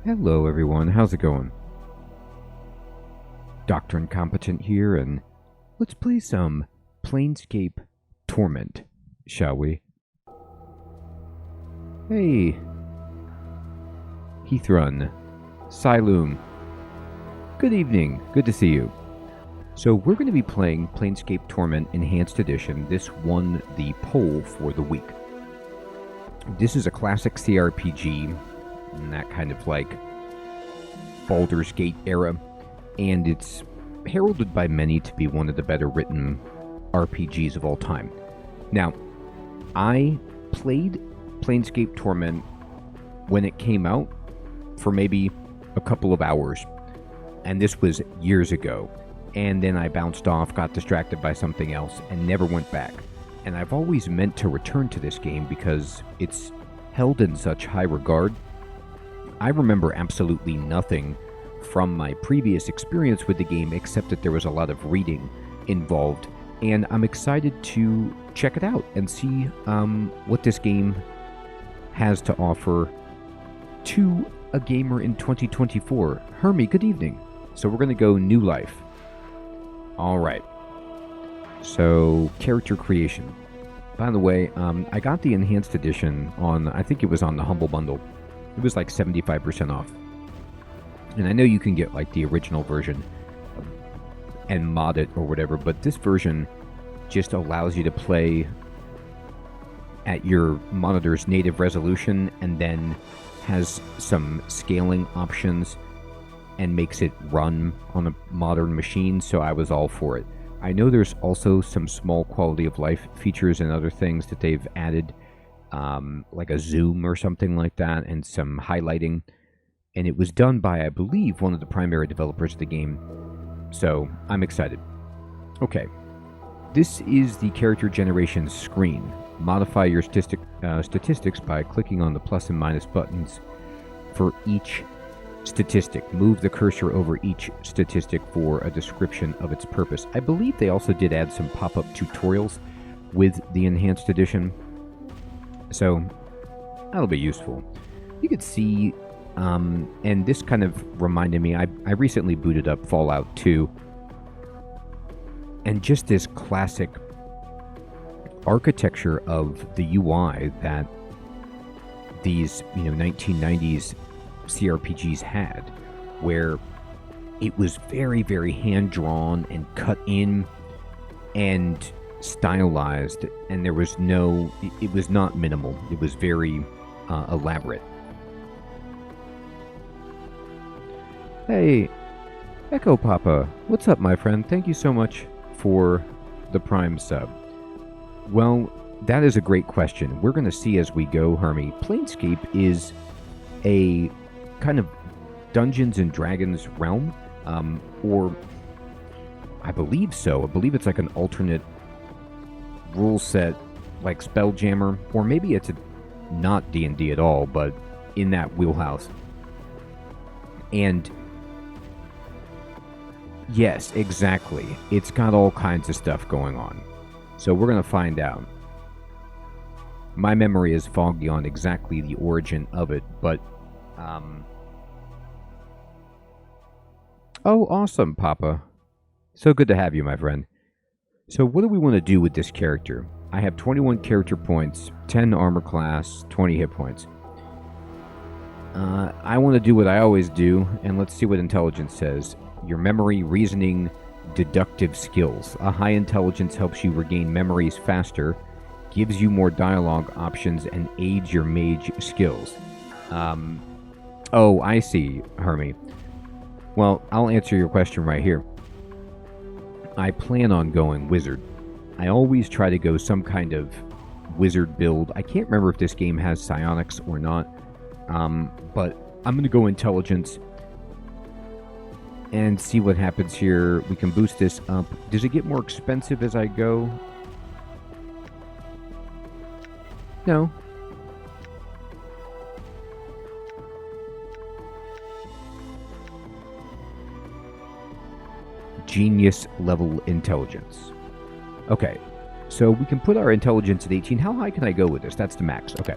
Hello everyone, how's it going? Dr. Incompetent here, and let's play some Planescape Torment, shall we? Hey, Heathrun, Siloom, good evening, good to see you. So we're going to be playing Planescape Torment Enhanced Edition. This won the poll for the week. This is a classic CRPG, in that kind of like Baldur's Gate era, and it's heralded by many to be one of the better written RPGs of all time. Now, I played Planescape Torment when it came out for maybe a couple of hours, and this was years ago, and then I bounced off, got distracted by something else, and never went back. And I've always meant to return to this game because it's held in such high regard. I remember absolutely nothing from my previous experience with the game except that there was a lot of reading involved, and I'm excited to check it out and see what this game has to offer to a gamer in 2024. Hermie, good evening. So we're going to go New Life. Alright. So, character creation. By the way, I got the Enhanced Edition on, I think it was on the Humble Bundle. It was like 75% off. And I know you can get like the original version and mod it or whatever, but this version just allows you to play at your monitor's native resolution and then has some scaling options and makes it run on a modern machine, so I was all for it. I know there's also some small quality of life features and other things that they've added, like a zoom or something like that, and some highlighting. And it was done by, I believe, one of the primary developers of the game. So, I'm excited. Okay. This is the character generation screen. Modify your statistics by clicking on the plus and minus buttons for each statistic. Move the cursor over each statistic for a description of its purpose. I believe they also did add some pop-up tutorials with the Enhanced Edition, so that'll be useful. You could see, and this kind of reminded me, I recently booted up Fallout 2, and just this classic architecture of the UI that these, 1990s CRPGs had, where it was very, very hand-drawn and cut in and stylized, and there was no, it was not minimal, it was very elaborate. Hey, Echo Papa, what's up, my friend? Thank you so much for the Prime sub. Well, that is a great question. We're going to see as we go, Hermie. Planescape is a kind of Dungeons and Dragons realm, or I believe so. I believe it's like an alternate rule set, like Spelljammer, or maybe it's not D&D at all, but in that wheelhouse. And yes, exactly. It's got all kinds of stuff going on. So we're going to find out. My memory is foggy on exactly the origin of it, but oh, awesome, Papa. So good to have you, my friend. So what do we want to do with this character? I have 21 character points, 10 armor class, 20 hit points. I want to do what I always do, and let's see what intelligence says. Your memory, reasoning, deductive skills. A high intelligence helps you regain memories faster, gives you more dialogue options, and aids your mage skills. Oh, I see, Hermie. Well, I'll answer your question right here. I plan on going wizard. I always try to go some kind of wizard build. I can't remember if this game has psionics or not, but I'm going to go intelligence and see what happens here. We can boost this up. Does it get more expensive as I go? No. Genius level intelligence. Okay, so we can put our intelligence at 18. How high can I go with this? That's the max. Okay.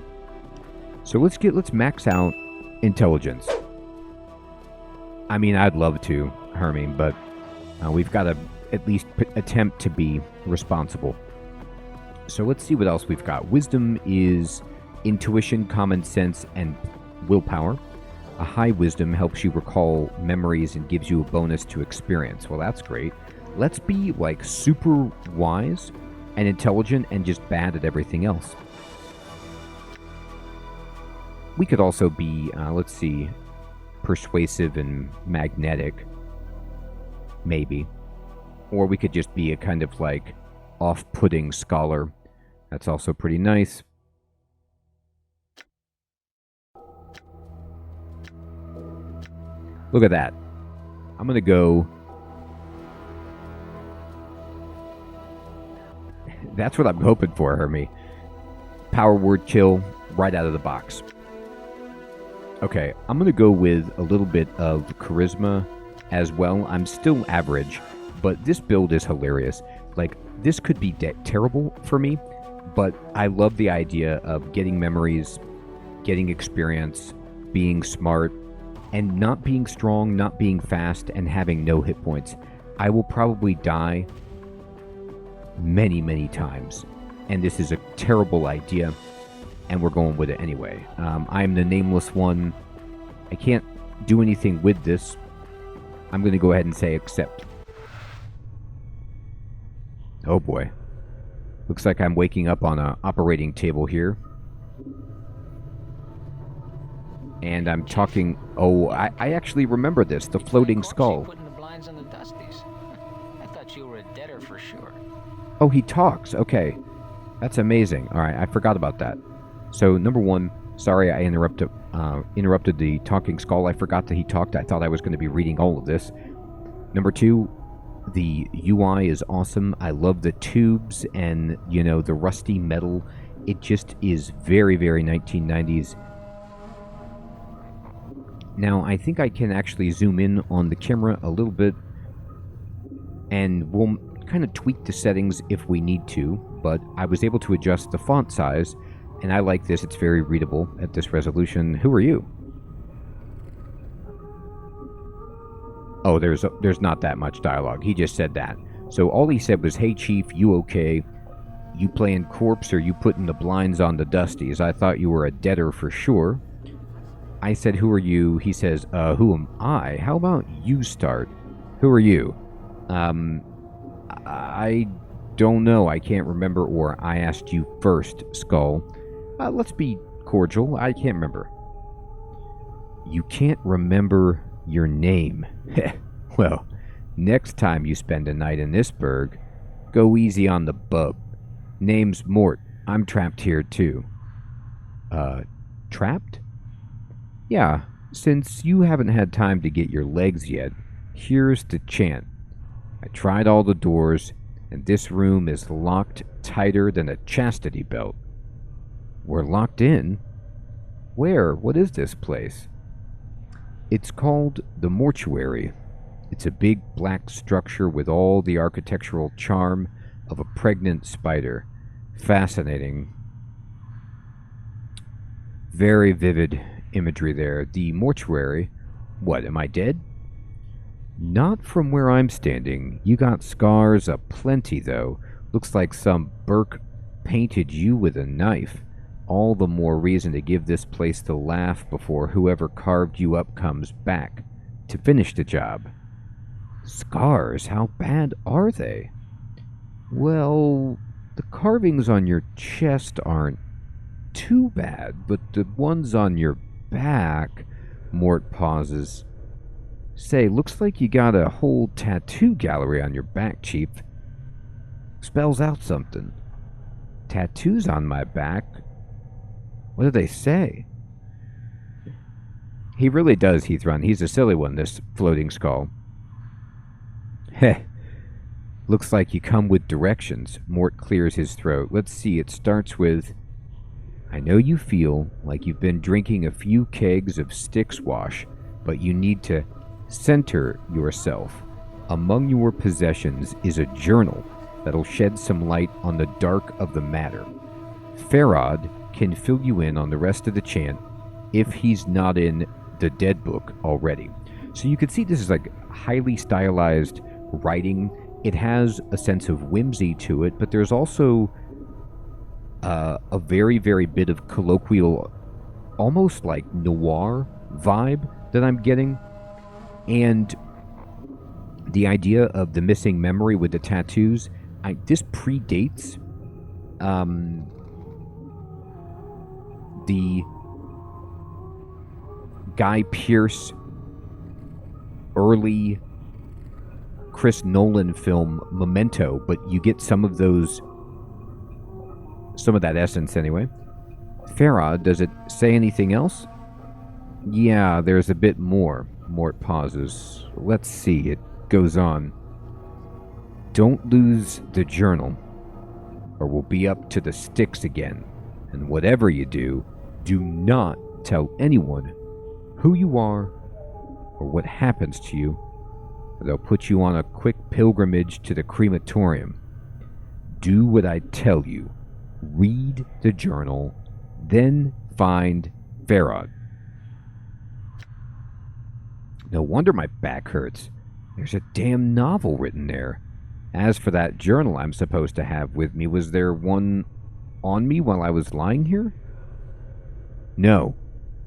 So let's max out intelligence. I mean, I'd love to, Hermine, but we've got to at least attempt to be responsible. So let's see what else we've got. Wisdom is intuition, common sense, and willpower. A high wisdom helps you recall memories and gives you a bonus to experience. Well, that's great. Let's be like super wise and intelligent and just bad at everything else. We could also be, let's see, persuasive and magnetic, maybe. Or we could just be a kind of like off-putting scholar. That's also pretty nice. Look at that. I'm going to go... That's what I'm hoping for, Hermie. Power word chill right out of the box. Okay, I'm going to go with a little bit of charisma as well. I'm still average, but this build is hilarious. Like, this could be terrible for me, but I love the idea of getting memories, getting experience, being smart, and not being strong, not being fast, and having no hit points. I will probably die many, many times, and this is a terrible idea, and we're going with it anyway. I'm the nameless one. I can't do anything with this. I'm going to go ahead and say accept. Oh boy. Looks like I'm waking up on an operating table here. And I'm talking... Oh, I actually remember this. The floating skull. Putting the blinds on the dusties. I thought you were a debtor for sure. Oh, he talks. Okay. That's amazing. All right, I forgot about that. So, number one, sorry I interrupted the talking skull. I forgot that he talked. I thought I was going to be reading all of this. Number two, the UI is awesome. I love the tubes and, you know, the rusty metal. It just is very, very 1990s. Now, I think I can actually zoom in on the camera a little bit, and we'll kind of tweak the settings if we need to, but I was able to adjust the font size, and I like this. It's very readable at this resolution. Who are you? Oh, there's not that much dialogue. He just said that. So all he said was, "Hey, Chief, you okay? You playing corpse or you putting the blinds on the dusties? I thought you were a debtor for sure." I said, "Who are you?" He says, "Who am I? How about you start? Who are you?" I don't know. I can't remember, or I asked you first, Skull. Let's be cordial. I can't remember. You can't remember your name. Well, next time you spend a night in this burg, go easy on the bub. Name's Mort. I'm trapped here too. Trapped? Yeah, since you haven't had time to get your legs yet, here's the chant. I tried all the doors, and this room is locked tighter than a chastity belt. We're locked in? Where? What is this place? It's called the Mortuary. It's a big black structure with all the architectural charm of a pregnant spider. Fascinating. Very vivid imagery there. The mortuary. What, am I dead? Not from where I'm standing. You got scars aplenty, though. Looks like some Burke painted you with a knife. All the more reason to give this place the laugh before whoever carved you up comes back to finish the job. Scars? How bad are they? Well, the carvings on your chest aren't too bad, but the ones on your back... Mort pauses. Say, looks like you got a whole tattoo gallery on your back, Chief. Spells out something. Tattoos on my back? What do they say? He really does, Heathrun. He's a silly one, this floating skull. Heh. Looks like you come with directions. Mort clears his throat. Let's see, it starts with... I know you feel like you've been drinking a few kegs of Styx wash, but you need to center yourself. Among your possessions is a journal that'll shed some light on the dark of the matter. Farad can fill you in on the rest of the chant if he's not in the dead book already. So you can see this is like highly stylized writing. It has a sense of whimsy to it, but there's also a very, very bit of colloquial, almost like noir vibe that I'm getting. And the idea of the missing memory with the tattoos, this predates the Guy Pearce early Chris Nolan film Memento, but you get some of that essence anyway. Farah, does it say anything else? Yeah, there's a bit more. Mort pauses. Let's see, it goes on. Don't lose the journal, or we'll be up to the sticks again. And whatever you do, do not tell anyone who you are or what happens to you, or they'll put you on a quick pilgrimage to the crematorium. Do what I tell you. Read the journal, then find Farah. No wonder my back hurts. There's a damn novel written there. As for that journal I'm supposed to have with me, was there one on me while I was lying here? No.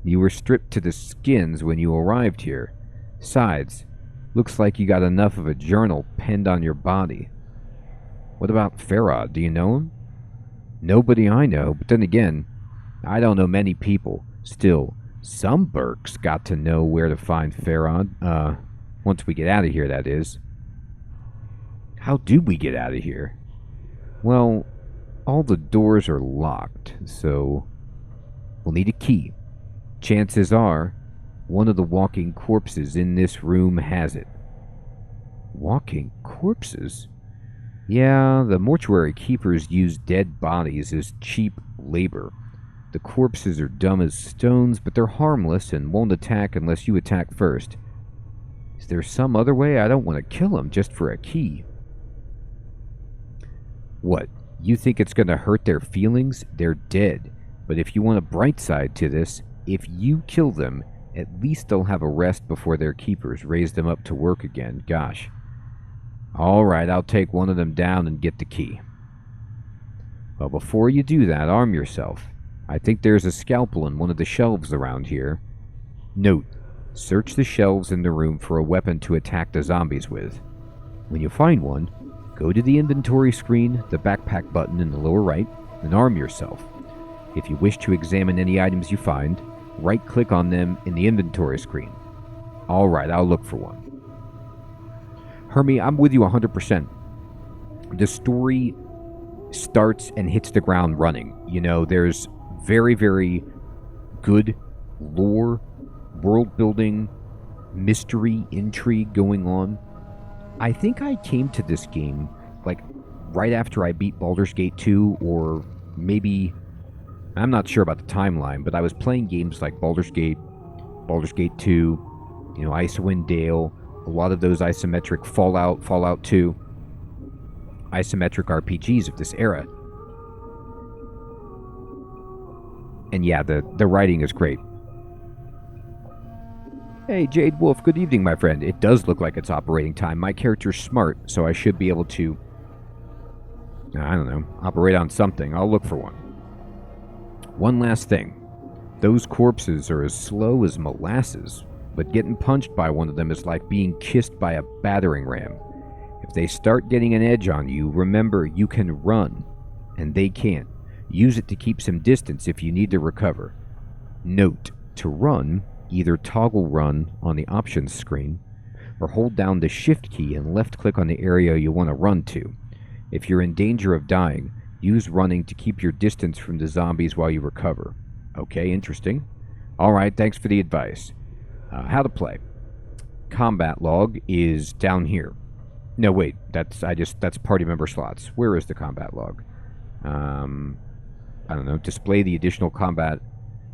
You were stripped to the skins when you arrived here. Besides, looks like you got enough of a journal penned on your body. What about Farah? Do you know him? Nobody I know, but then again, I don't know many people. Still, some Burks got to know where to find Farah. Once we get out of here, that is. How do we get out of here? Well, all the doors are locked, so we'll need a key. Chances are, one of the walking corpses in this room has it. Walking corpses? Yeah, the mortuary keepers use dead bodies as cheap labor. The corpses are dumb as stones, but they're harmless and won't attack unless you attack first. Is there some other way? I don't want to kill them just for a key. What? You think it's going to hurt their feelings? They're dead. But if you want a bright side to this, if you kill them, at least they'll have a rest before their keepers raise them up to work again. Gosh. All right, I'll take one of them down and get the key. Well, before you do that, arm yourself. I think there's a scalpel in one of the shelves around here. Note, search the shelves in the room for a weapon to attack the zombies with. When you find one, go to the inventory screen, the backpack button in the lower right, and arm yourself. If you wish to examine any items you find, right-click on them in the inventory screen. All right, I'll look for one. Hermie, I'm with you 100%. The story starts and hits the ground running. You know, there's very, very good lore, world-building, mystery, intrigue going on. I think I came to this game, like, right after I beat Baldur's Gate 2, or maybe... I'm not sure about the timeline, but I was playing games like Baldur's Gate 2, Icewind Dale, a lot of those isometric Fallout 2, isometric RPGs of this era. And yeah, the writing is great. Hey, Jade Wolf, good evening, my friend. It does look like it's operating time. My character's smart, so I should be able to, operate on something. I'll look for one. One last thing. Those corpses are as slow as molasses, but getting punched by one of them is like being kissed by a battering ram. If they start getting an edge on you, remember you can run, and they can't. Use it to keep some distance if you need to recover. Note, to run, either toggle run on the options screen, or hold down the shift key and left-click on the area you want to run to. If you're in danger of dying, use running to keep your distance from the zombies while you recover. Okay, interesting. Alright, thanks for the advice. How to play. Combat log is down here. No, wait, that's party member slots. Where is the combat log? I don't know. Display the additional combat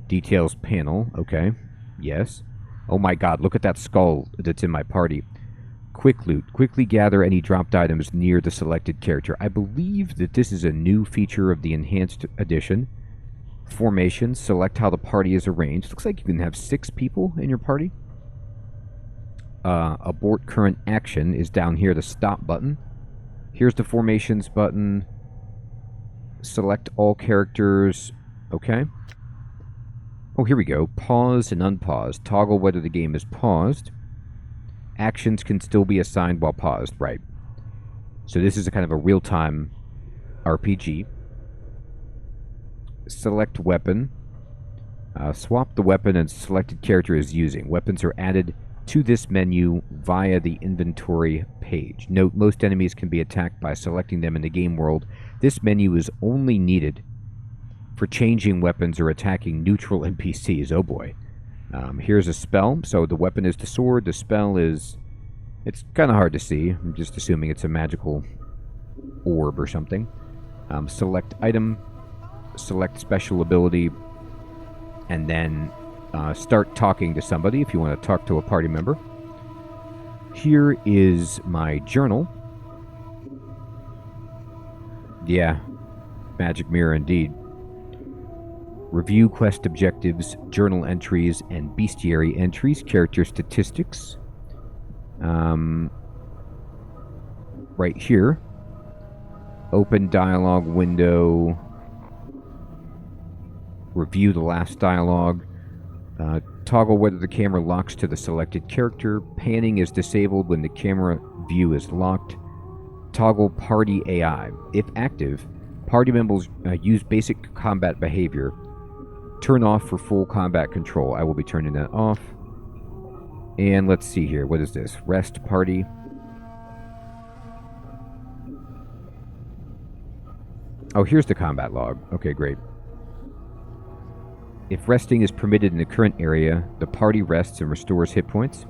details panel. Okay. Yes. Oh my god, look at that skull that's in my party. Quick loot. Quickly gather any dropped items near the selected character. I believe that this is a new feature of the Enhanced Edition. Formation. Select how the party is arranged. Looks like you can have 6 people in your party. abort current action is down here, the stop button. Here's the formations button. Select all characters. Okay. Oh, here we go. Pause and unpause. Toggle whether the game is paused. Actions can still be assigned while paused. Right. So this is a kind of a real-time RPG. Select weapon. Swap the weapon and selected character is using. Weapons are added to this menu via the inventory page. Note, most enemies can be attacked by selecting them in the game world. This menu is only needed for changing weapons or attacking neutral NPCs. Oh boy. Here's a spell. So the weapon is the sword. The spell is... It's kind of hard to see. I'm just assuming it's a magical orb or something. Select item. Select special ability. And then start talking to somebody if you want to talk to a party member. Here is my journal. Yeah, magic mirror indeed. Review quest objectives, journal entries, and bestiary entries, character statistics. Right here. Open dialogue window. Review the last dialogue. Toggle whether the camera locks to the selected character. Panning is disabled when the camera view is locked. Toggle party AI. If active, party members use basic combat behavior. Turn off for full combat control. I will be turning that off. And let's see here. What is this? Rest party. Oh, here's the combat log. Okay, great. If resting is permitted in the current area, the party rests and restores hit points.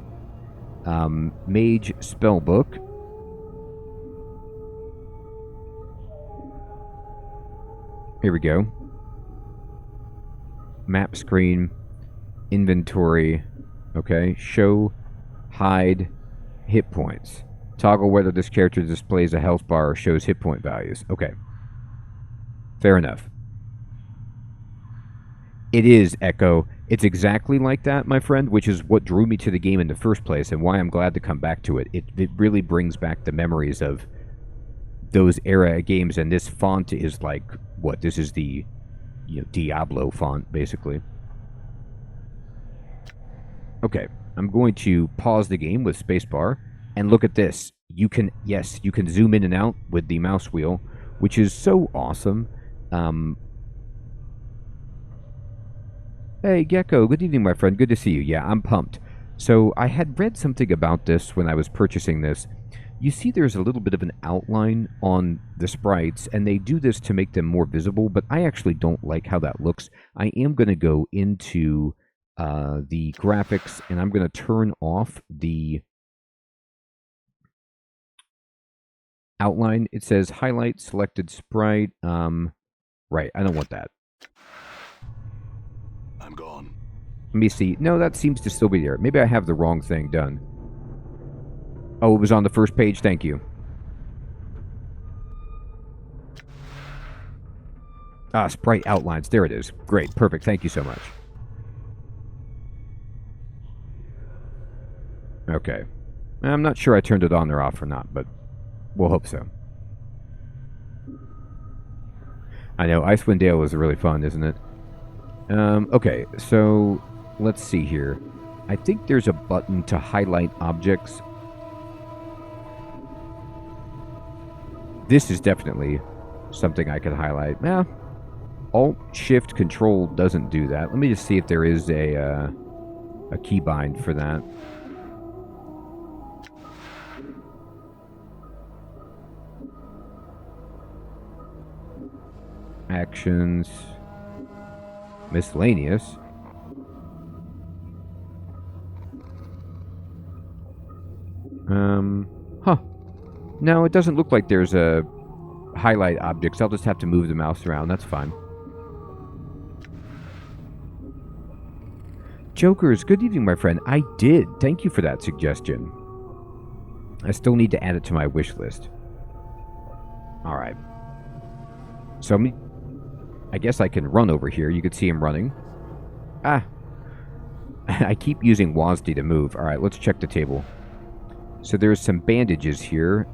Mage spellbook. Here we go. Map screen. Inventory. Okay. Show. Hide. Hit points. Toggle whether this character displays a health bar or shows hit point values. Okay. Fair enough. It is, Echo. It's exactly like that, my friend, which is what drew me to the game in the first place and why I'm glad to come back to it. It really brings back the memories of those era games, and this font is like, what, this is the Diablo font, basically. Okay, I'm going to pause the game with spacebar, and look at this. You can zoom in and out with the mouse wheel, which is so awesome. Hey, Gecko, good evening, my friend. Good to see you. Yeah, I'm pumped. So, I had read something about this when I was purchasing this. You see there's a little bit of an outline on the sprites, and they do this to make them more visible, but I actually don't like how that looks. I am going to go into the graphics, and I'm going to turn off the outline. It says highlight selected sprite. Right, I don't want that. I'm gone. Let me see. No, that seems to still be there. Maybe I have the wrong thing done. Oh, it was on the first page. Thank you. Ah, sprite outlines. There it is. Great. Perfect. Thank you so much. Okay. I'm not sure I turned it on or off or not, but we'll hope so. I know. Icewind Dale was really fun, isn't it? Okay, so let's see here. I think there's a button to highlight objects. This is definitely something I could highlight. Yeah, Alt-Shift-Control doesn't do that. Let me just see if there is a keybind for that. Actions. Miscellaneous. Huh. No, it doesn't look like there's a highlight objects. I'll just have to move the mouse around. That's fine. Jokers, good evening, my friend. I did. Thank you for that suggestion. I still need to add it to my wish list. Alright. So, I guess I can run over here. You can see him running. Ah. I keep using WASD to move. Alright, let's check the table. So there's some bandages here.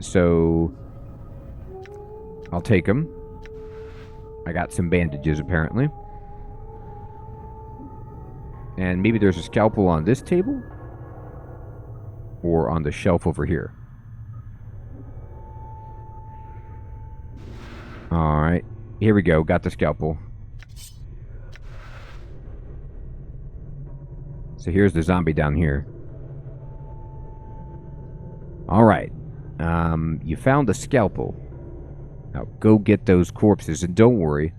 So I'll take them. I got some bandages, apparently. And maybe there's a scalpel on this table? Or on the shelf over here. Alright. Here we go. Got the scalpel. So here's the zombie down here. Alright. You found the scalpel. Now go get those corpses, and don't worry.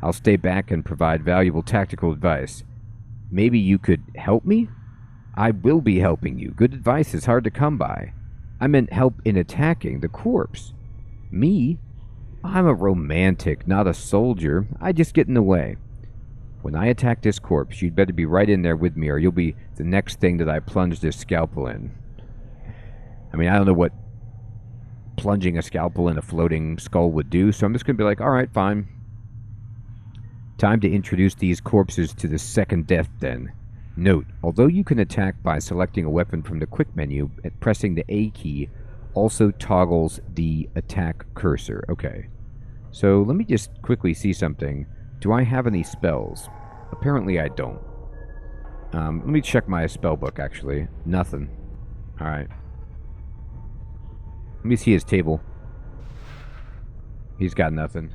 I'll stay back and provide valuable tactical advice. Maybe you could help me? I will be helping you. Good advice is hard to come by. I meant help in attacking the corpse. Me? I'm a romantic, not a soldier. I just get in the way. When I attack this corpse, you'd better be right in there with me, or you'll be the next thing that I plunge this scalpel in. I mean, I don't know what plunging a scalpel in a floating skull would do, so I'm just going to be like, alright, fine. Time to introduce these corpses to the second death den. Note, although you can attack by selecting a weapon from the quick menu, pressing the A key also toggles the attack cursor. Okay. So let me just quickly see something. Do I have any spells? Apparently I don't. Let me check my spell book, actually. Nothing. Alright. Let me see his table. He's got nothing.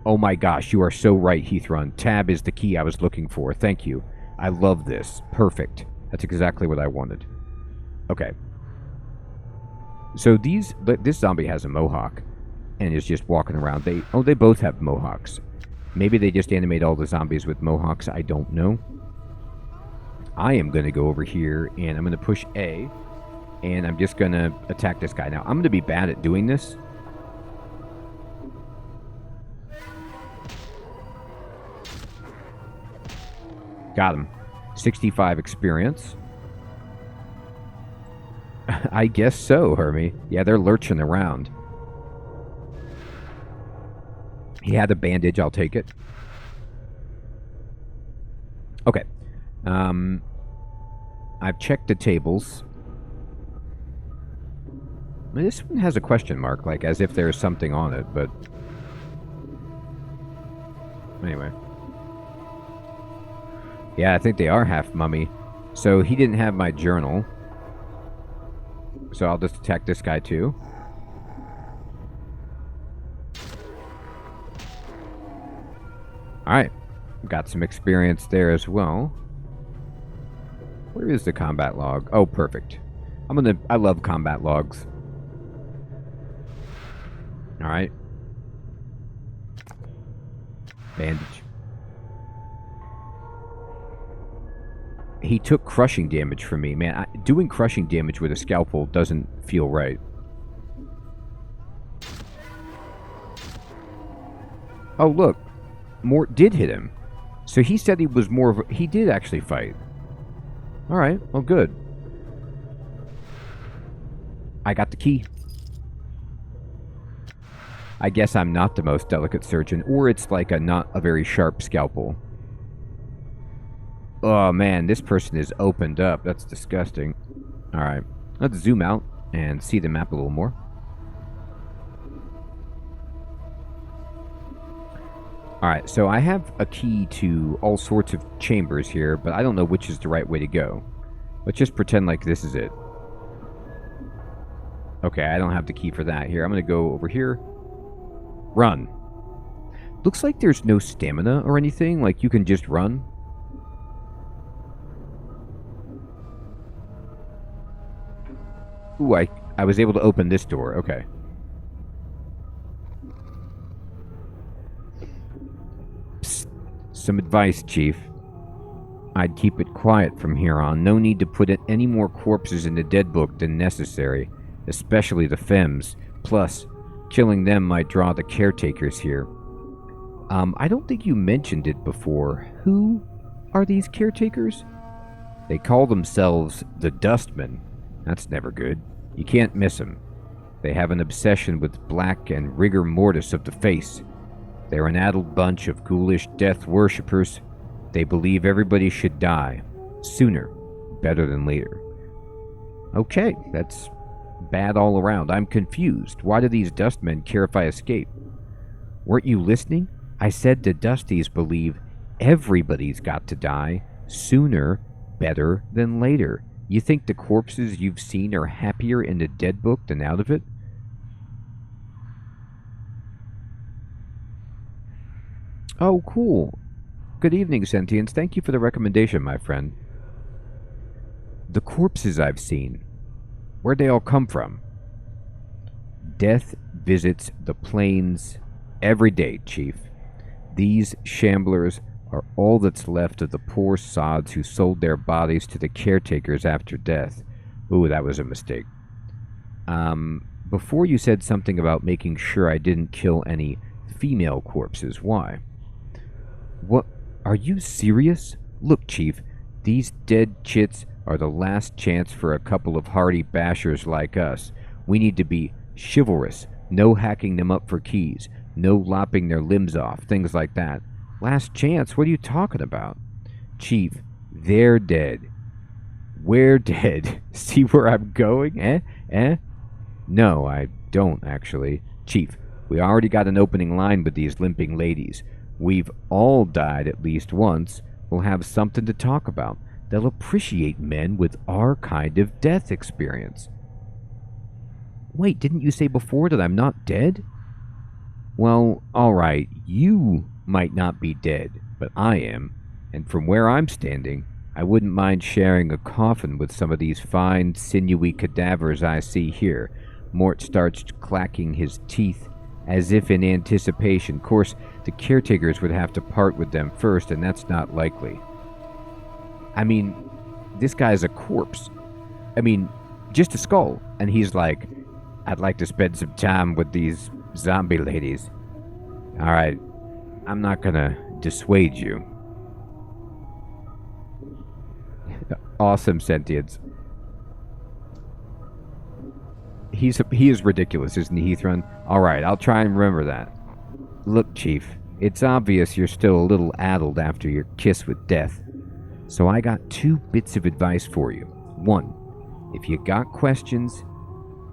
Oh my gosh, you are so right, Heathrun. Tab is the key I was looking for. Thank you. I love this. Perfect. That's exactly what I wanted. Okay. So this zombie has a mohawk and is just walking around. They both have mohawks. Maybe they just animate all the zombies with mohawks. I don't know. I am going to go over here and I'm going to push A and I'm just going to attack this guy. Now, I'm going to be bad at doing this. Got him. 65 experience. I guess so, Hermie. Yeah, they're lurching around. He had a bandage. I'll take it. Okay. I've checked the tables. This one has a question mark, like as if there's something on it, but... Anyway. Yeah, I think they are half mummy. So he didn't have my journal. So I'll just attack this guy too. Alright. Got some experience there as well. Where is the combat log? Oh, perfect. I love combat logs. Alright. Bandage. He took crushing damage from me. Man, doing crushing damage with a scalpel doesn't feel right. Oh, look. More did hit him. So he said he was more of a... He did actually fight. Alright, well, good. I got the key. I guess I'm not the most delicate surgeon, or it's like not a very sharp scalpel. Oh, man, this person is opened up. That's disgusting. Alright, let's zoom out and see the map a little more. Alright, so I have a key to all sorts of chambers here, but I don't know which is the right way to go. Let's just pretend like this is it. Okay, I don't have the key for that here. I'm going to go over here. Run. Looks like there's no stamina or anything, like you can just run. Ooh, I was able to open this door. Okay. Psst. Some advice, Chief. I'd keep it quiet from here on. No need to put any more corpses in the dead book than necessary, especially the femmes. Plus, killing them might draw the caretakers here. I don't think you mentioned it before. Who are these caretakers? They call themselves the Dustmen. That's never good. You can't miss them. They have an obsession with black and rigor mortis of the face. They're an addled bunch of ghoulish death worshippers. They believe everybody should die. Sooner. better than later. Okay, that's bad all around. I'm confused. Why do these dustmen care if I escape? Weren't you listening? I said the Dusties believe everybody's got to die sooner, better than later. You think the corpses you've seen are happier in the dead book than out of it? Oh, cool. Good evening, Sentience. Thank you for the recommendation, my friend. The corpses I've seen. Where'd they all come from? Death visits the plains every day, Chief. These shamblers are all that's left of the poor sods who sold their bodies to the caretakers after death. Ooh, that was a mistake. Before you said something about making sure I didn't kill any female corpses. Why? What? Are you serious? Look, Chief, these dead chits are the last chance for a couple of hardy bashers like us. We need to be chivalrous. No hacking them up for keys. No lopping their limbs off. Things like that. Last chance? What are you talking about? Chief, they're dead. We're dead. See where I'm going? No, I don't, actually. Chief, we already got an opening line with these limping ladies. We've all died at least once. We'll have something to talk about. They'll appreciate men with our kind of death experience. Wait, didn't you say before that I'm not dead? Well, alright, you might not be dead, but I am. And from where I'm standing, I wouldn't mind sharing a coffin with some of these fine, sinewy cadavers I see here. Mort starts clacking his teeth as if in anticipation. Of course, the caretakers would have to part with them first, and that's not likely. I mean, this guy's a corpse. I mean, just a skull. And he's like, I'd like to spend some time with these zombie ladies. Alright, I'm not gonna dissuade you. Awesome sentience. He is ridiculous, isn't he, Heathrun? Alright, I'll try and remember that. Look, Chief, it's obvious you're still a little addled after your kiss with death. So I got 2 bits of advice for you. 1, if you got questions,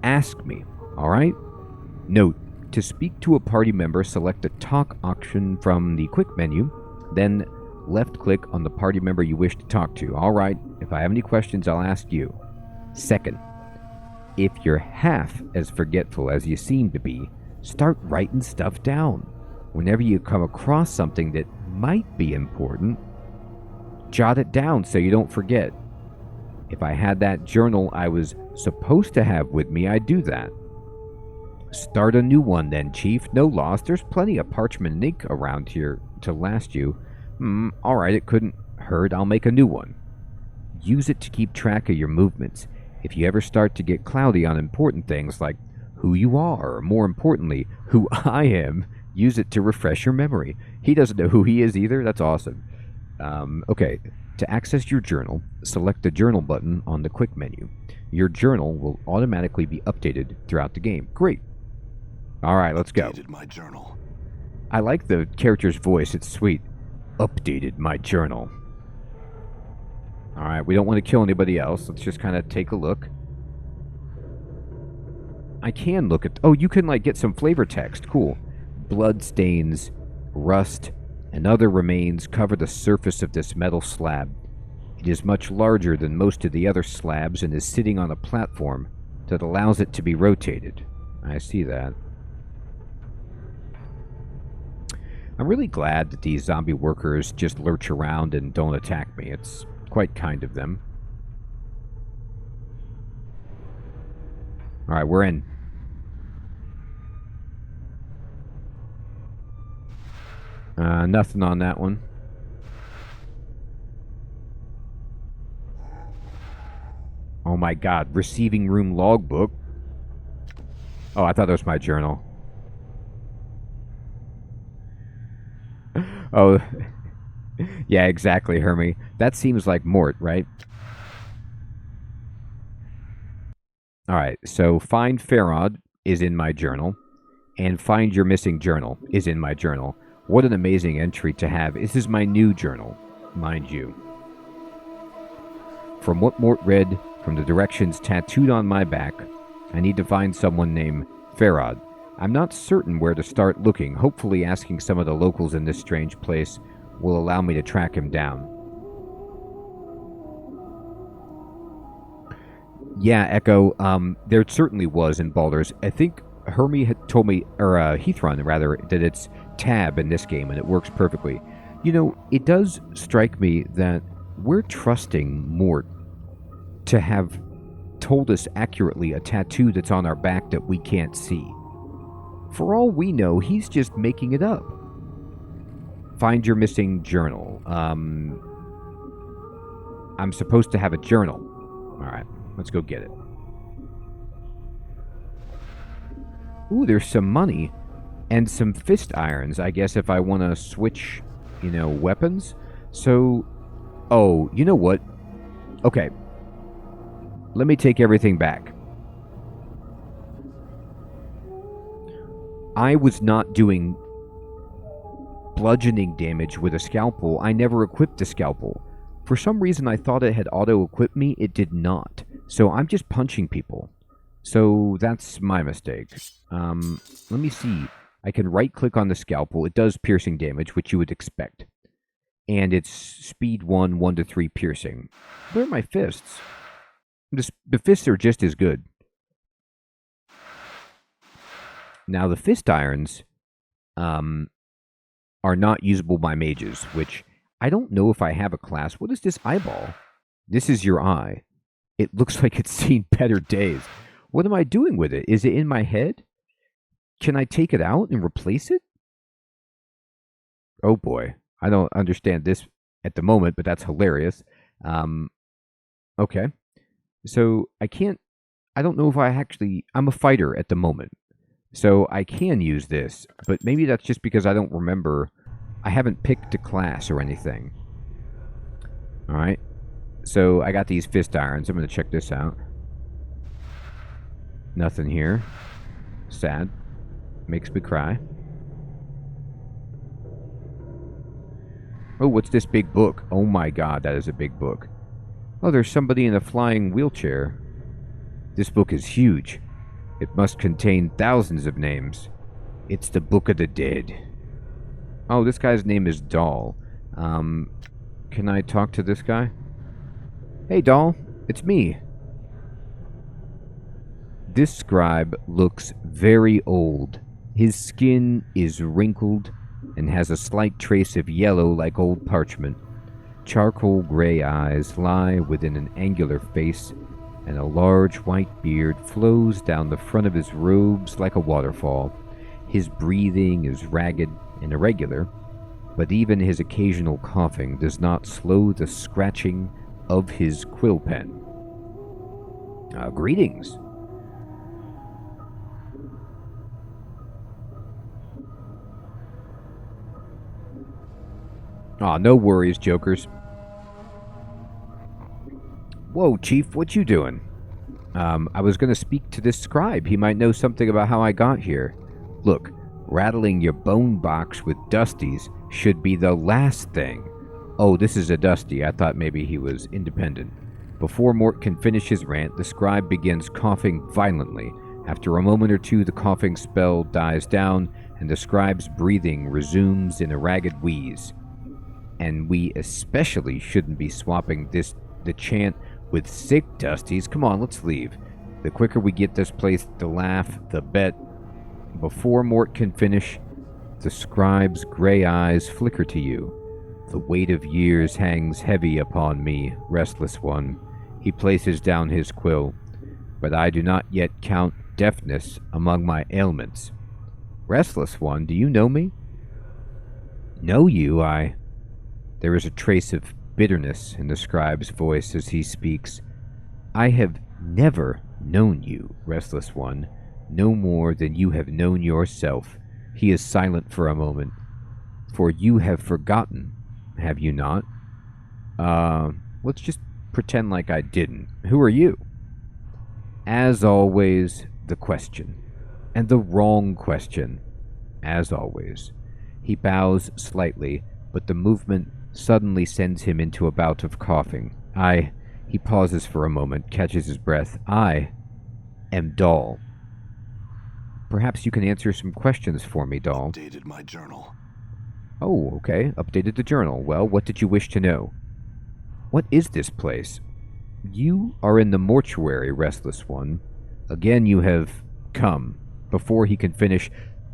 ask me, alright? Note, to speak to a party member, select the talk option from the quick menu, then left-click on the party member you wish to talk to. Alright, if I have any questions, I'll ask you. 2nd, if you're half as forgetful as you seem to be, start writing stuff down. Whenever you come across something that might be important, jot it down so you don't forget. If I had that journal I was supposed to have with me, I'd do that. Start a new one then, Chief. No loss. There's plenty of parchment and ink around here to last you. Alright, it couldn't hurt. I'll make a new one. Use it to keep track of your movements. If you ever start to get cloudy on important things like who you are, or more importantly, who I am, use it to refresh your memory. He doesn't know who he is either. That's awesome. Okay, to access your journal, select the journal button on the quick menu. Your journal will automatically be updated throughout the game. Great. Alright, let's go. Updated my journal. I like the character's voice. It's sweet. Updated my journal. Alright, we don't want to kill anybody else. Let's just kind of take a look. I can look at... Oh, you can, like, get some flavor text. Cool. Blood stains, rust, and other remains cover the surface of this metal slab. It is much larger than most of the other slabs and is sitting on a platform that allows it to be rotated. I see that. I'm really glad that these zombie workers just lurch around and don't attack me. It's quite kind of them. Alright, we're in. Nothing on that one. Oh my god, receiving room logbook. Oh, I thought that was my journal. Oh, yeah, exactly, Hermie. That seems like Mort, right? Alright, so find Farod is in my journal, and find your missing journal is in my journal. What an amazing entry to have. This is my new journal, mind you. From what Mort read from the directions tattooed on my back, I need to find someone named Farad. I'm not certain where to start looking. Hopefully asking some of the locals in this strange place will allow me to track him down. Yeah, Echo, there certainly was in Baldur's. I think Hermie had told me, or Heathron rather, that it's tab in this game and it works perfectly. You know, it does strike me that we're trusting Mort to have told us accurately a tattoo that's on our back that we can't see. For all we know, he's just making it up. Find your missing journal. I'm supposed to have a journal. Alright, let's go get it. Ooh, there's some money. And some fist irons, I guess, if I want to switch, weapons. So, oh, you know what? Okay. Let me take everything back. I was not doing bludgeoning damage with a scalpel. I never equipped the scalpel. For some reason, I thought it had auto-equipped me. It did not. So I'm just punching people. So that's my mistake. Let me see. I can right-click on the scalpel. It does piercing damage, which you would expect. And it's speed 1, 1 to 3 piercing. Where are my fists? The fists are just as good. Now, the fist irons are not usable by mages, which I don't know if I have a class. What is this eyeball? This is your eye. It looks like it's seen better days. What am I doing with it? Is it in my head? Can I take it out and replace it? Oh boy. I don't understand this at the moment, but that's hilarious. Okay. So I don't know if I'm a fighter at the moment. So I can use this, but maybe that's just because I don't remember. I haven't picked a class or anything. Alright. So I got these fist irons. I'm going to check this out. Nothing here. Sad. Makes me cry. Oh, what's this big book? Oh my god, that is a big book. Oh, there's somebody in a flying wheelchair. This book is huge. It must contain thousands of names. It's the Book of the Dead. Oh, this guy's name is Doll. Can I talk to this guy? Hey, Doll. It's me. This scribe looks very old. His skin is wrinkled and has a slight trace of yellow like old parchment. Charcoal gray eyes lie within an angular face, and a large white beard flows down the front of his robes like a waterfall. His breathing is ragged and irregular, but even his occasional coughing does not slow the scratching of his quill pen. Greetings. Aw, no worries, jokers. Whoa, Chief, what you doing? I was going to speak to this scribe. He might know something about how I got here. Look, rattling your bone box with Dusties should be the last thing. Oh, this is a Dusty. I thought maybe he was independent. Before Mort can finish his rant, the scribe begins coughing violently. After a moment or two, the coughing spell dies down, and the scribe's breathing resumes in a ragged wheeze. And we especially shouldn't be swapping the chant with sick Dusties. Come on, let's leave. The quicker we get this place to laugh, the bet. Before Mort can finish, the scribe's gray eyes flicker to you. The weight of years hangs heavy upon me, restless one. He places down his quill. But I do not yet count deafness among my ailments. Restless one, do you know me? Know you, There is a trace of bitterness in the scribe's voice as he speaks. I have never known you, restless one, no more than you have known yourself. He is silent for a moment. For you have forgotten, have you not? Let's just pretend like I didn't. Who are you? As always, the question. And the wrong question. As always. He bows slightly, but the movement suddenly sends him into a bout of coughing. He pauses for a moment, catches his breath. I am Dahl. Perhaps you can answer some questions for me, Dahl. Updated my journal. Oh, okay. Updated the journal. Well, what did you wish to know? What is this place? You are in the mortuary, Restless One. Again you have come. Before he can finish,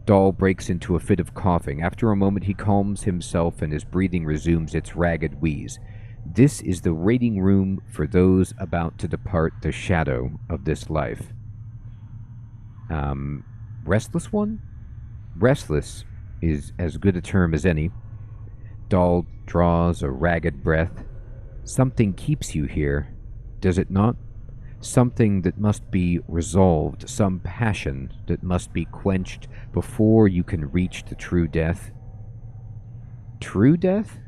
Dahl breaks into a fit of coughing. After a moment he calms himself and his breathing resumes its ragged wheeze. This is the waiting room for those about to depart the shadow of this life. Restless One? Restless is as good a term as any. Dahl draws a ragged breath. Something keeps you here, does it not? Something that must be resolved, some passion that must be quenched before you can reach the true death. True death?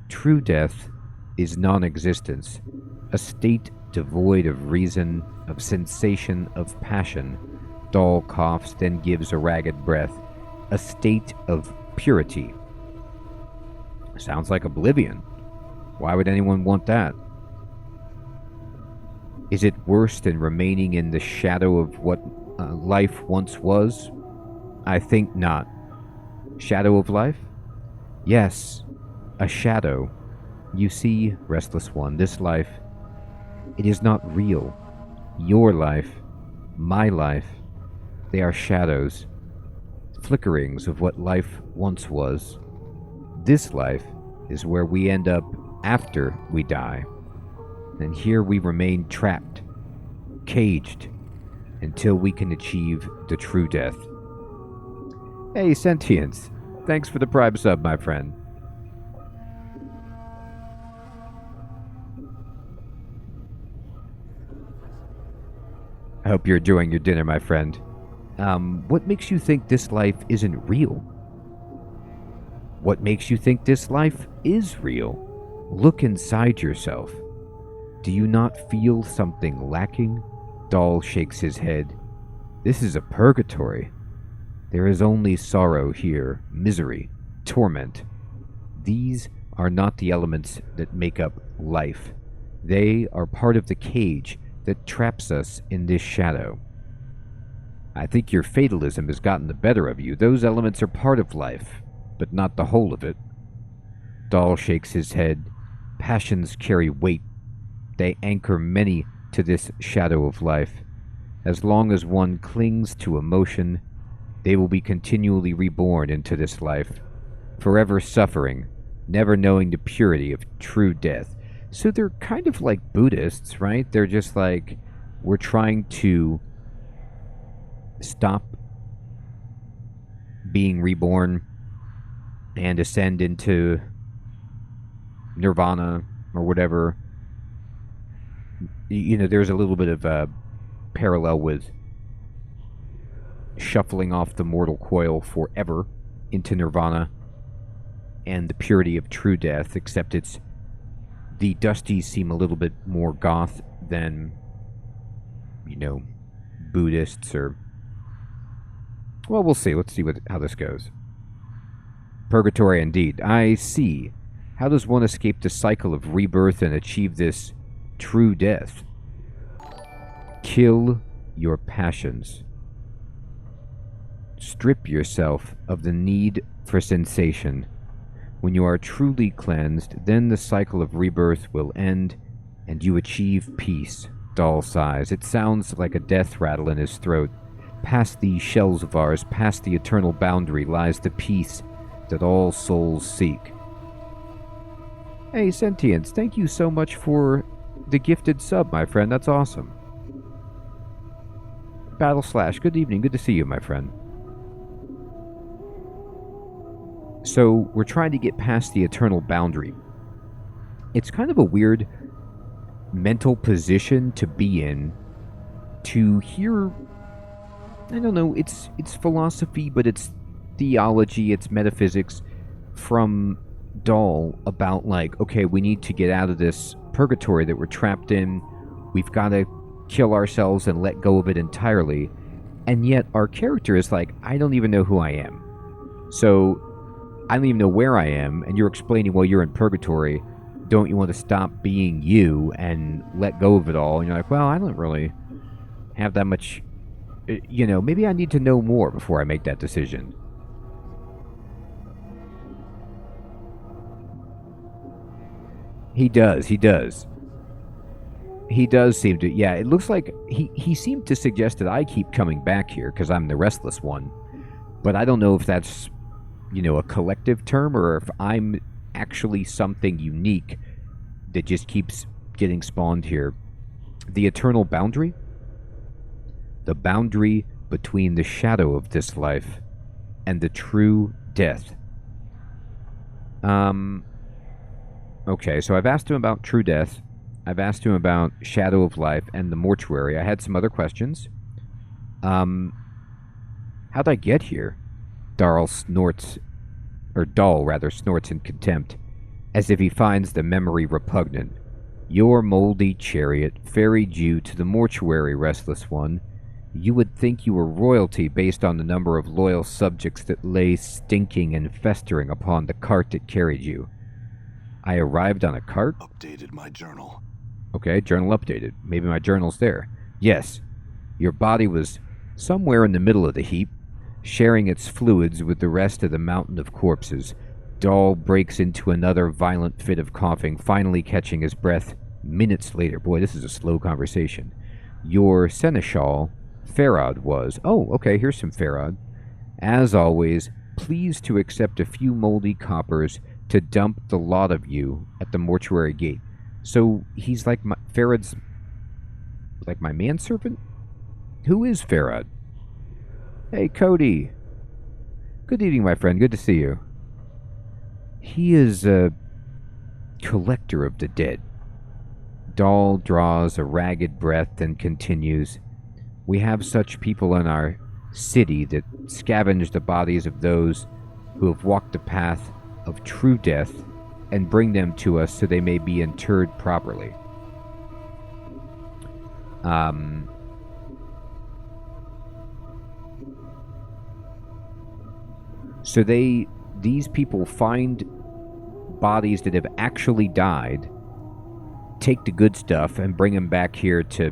True death is non-existence, a state devoid of reason, of sensation, of passion. Dahl coughs, then gives a ragged breath. A state of purity. Sounds like oblivion. Why would anyone want that? Is it worse than remaining in the shadow of what life once was? I think not. Shadow of life? Yes, a shadow. You see, Restless One, this life, it is not real. Your life, my life, they are shadows, flickerings of what life once was. This life is where we end up after we die. And here we remain trapped, caged, until we can achieve the true death. Hey, Sentience. Thanks for the Prime sub, my friend. I hope you're enjoying your dinner, my friend. What makes you think this life isn't real? What makes you think this life is real? Look inside yourself. Do you not feel something lacking? Dahl shakes his head. This is a purgatory. There is only sorrow here, misery, torment. These are not the elements that make up life. They are part of the cage that traps us in this shadow. I think your fatalism has gotten the better of you. Those elements are part of life, but not the whole of it. Dahl shakes his head. Passions carry weight. They anchor many to this shadow of life. As long as one clings to emotion, they will be continually reborn into this life, forever suffering, never knowing the purity of true death. So they're kind of like Buddhists, right? They're just like, we're trying to stop being reborn and ascend into nirvana or whatever. You know, there's a little bit of a parallel with shuffling off the mortal coil forever into nirvana and the purity of true death, except it's the Dusties seem a little bit more goth than, you know, Buddhists or... Well, we'll see. Let's see how this goes. Purgatory indeed. I see. How does one escape the cycle of rebirth and achieve this true death? Kill your passions. Strip yourself of the need for sensation. When you are truly cleansed, then the cycle of rebirth will end and you achieve peace. Dahl sighs. It sounds like a death rattle in his throat. Past these shells of ours, past the eternal boundary, lies the peace that all souls seek. Hey, Sentience, thank you so much for the gifted sub, my friend. That's awesome. Battle Slash, good evening. Good to see you, my friend. So, we're trying to get past the eternal boundary. It's kind of a weird mental position to be in, to hear, I don't know, it's philosophy, but it's theology, it's metaphysics from Dahl about, like, okay, we need to get out of this purgatory that we're trapped in. We've got to kill ourselves and let go of it entirely. And yet our character is like, I don't even know who I am. So I don't even know where I am, and you're explaining, well, you're in purgatory. don't you want to stop being you and let go of it all? And you're like, well, I don't really have that much, maybe I need to know more before I make that decision. He does. He does seem to, yeah, it looks like he seemed to suggest that I keep coming back here because I'm the restless one. But I don't know if that's, a collective term or if I'm actually something unique that just keeps getting spawned here. The eternal boundary? The boundary between the shadow of this life and the true death. Okay, so I've asked him about true death. I've asked him about shadow of life and the mortuary. I had some other questions. How'd I get here? Dahl snorts in contempt, as if he finds the memory repugnant. Your moldy chariot ferried you to the mortuary, restless one. You would think you were royalty based on the number of loyal subjects that lay stinking and festering upon the cart that carried you. I arrived on a cart? Updated my journal. Okay, journal updated. Maybe my journal's there. Yes, your body was somewhere in the middle of the heap, sharing its fluids with the rest of the mountain of corpses. Dahl breaks into another violent fit of coughing, finally catching his breath minutes later. Boy, this is a slow conversation. Your seneschal, Farad, was... Oh, okay, here's some Farad. As always, pleased to accept a few moldy coppers to dump the lot of you at the mortuary gate. So he's like Farad's... like my manservant? Who is Farad? Hey, Cody. Good evening, my friend. Good to see you. He is a collector of the dead. Dahl draws a ragged breath and continues. We have such people in our city that scavenge the bodies of those who have walked the path of true death and bring them to us so they may be interred properly. So these people find bodies that have actually died, take the good stuff, and bring them back here to